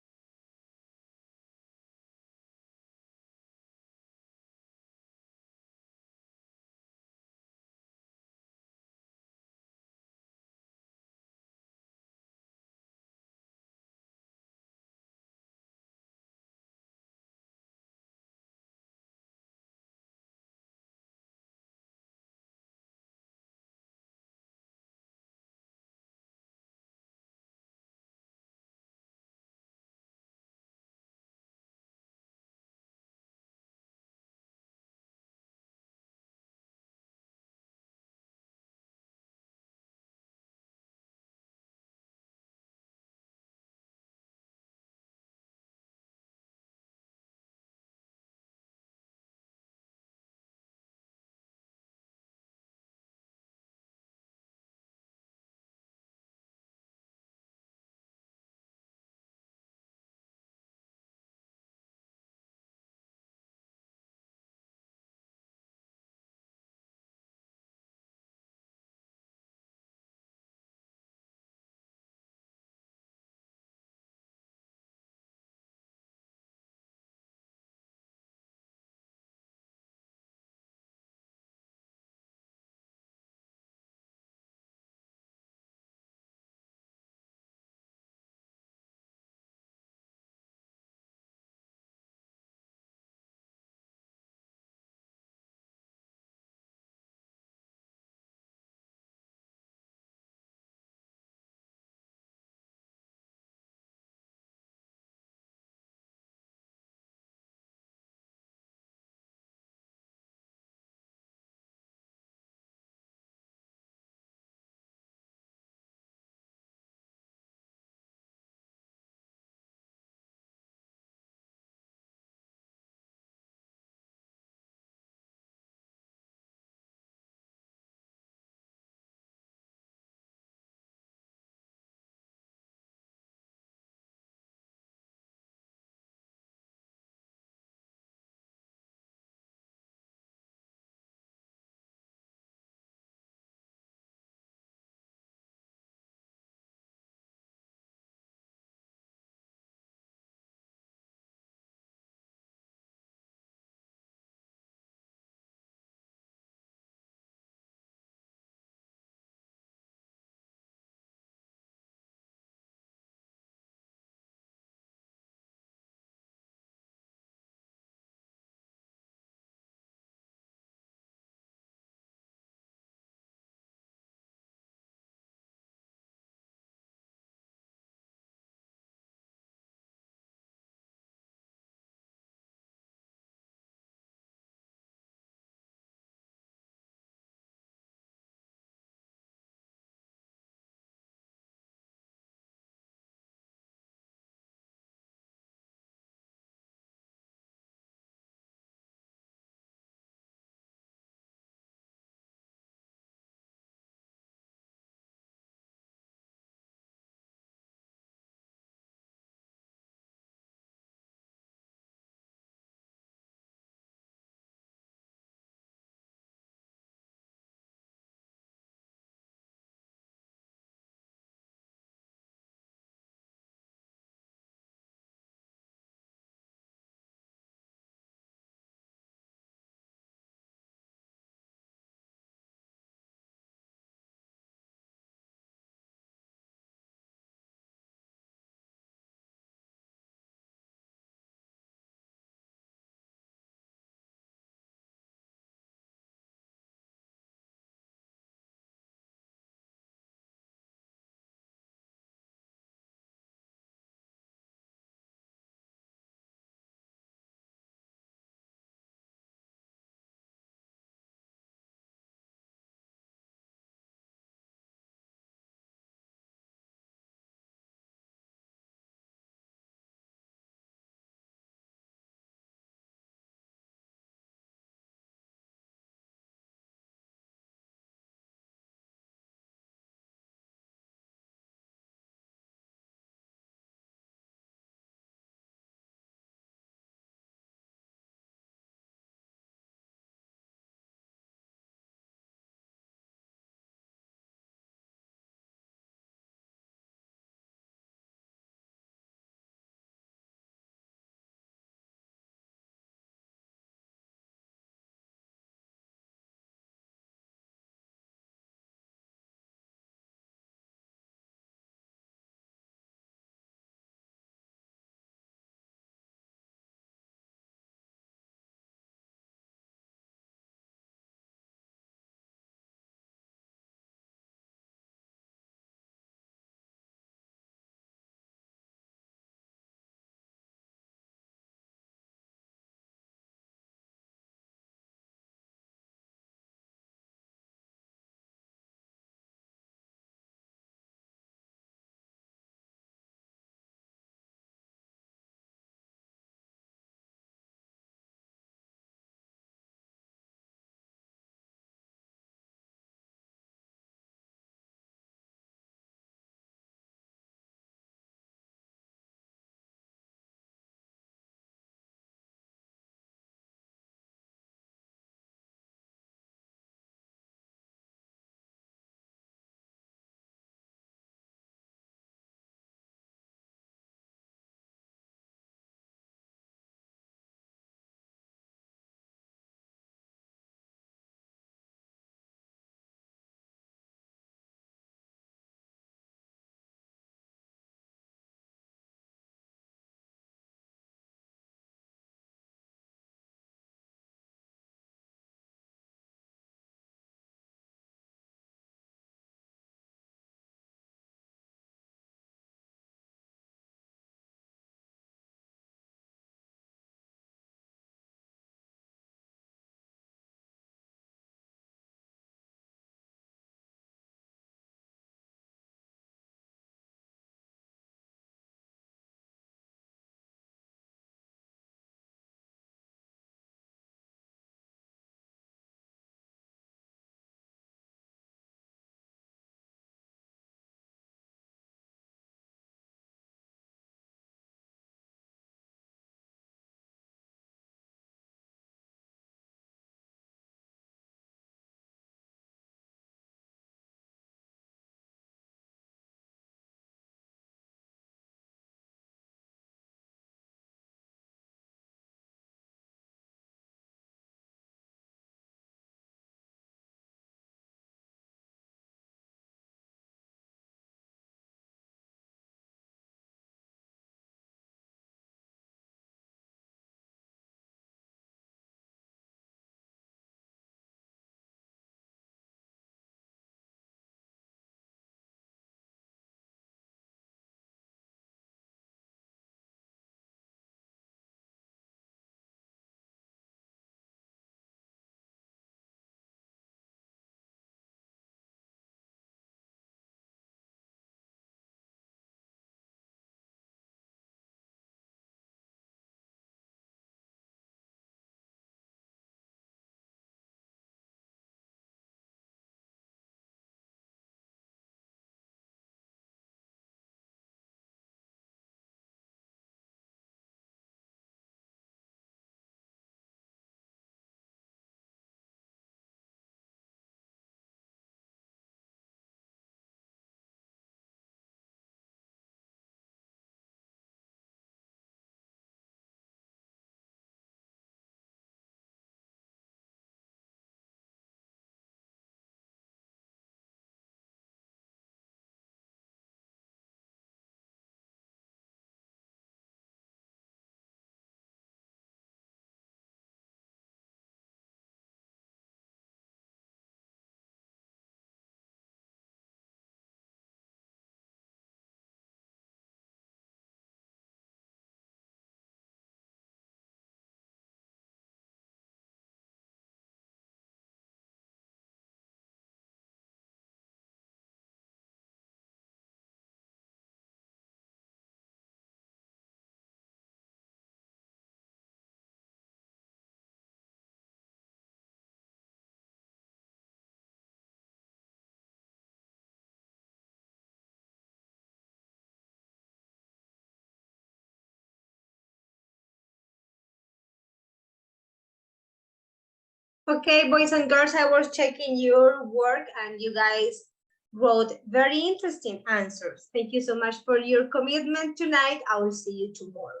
[SPEAKER 1] Okay, boys and girls, I was checking your work and you guys wrote very interesting answers. Thank you so much for your commitment tonight. I will see you tomorrow.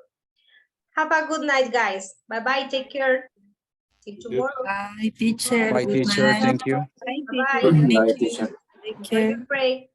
[SPEAKER 1] Have a good night, guys. Bye-bye. Take care. See you tomorrow.
[SPEAKER 19] Bye, teacher.
[SPEAKER 15] Bye,
[SPEAKER 19] Good
[SPEAKER 15] teacher.
[SPEAKER 19] night.
[SPEAKER 15] Thank you.
[SPEAKER 1] Bye-bye.
[SPEAKER 2] Good
[SPEAKER 1] Thank
[SPEAKER 2] night,
[SPEAKER 1] you.
[SPEAKER 2] teacher.
[SPEAKER 19] Take
[SPEAKER 1] Enjoy
[SPEAKER 19] care.
[SPEAKER 1] your break.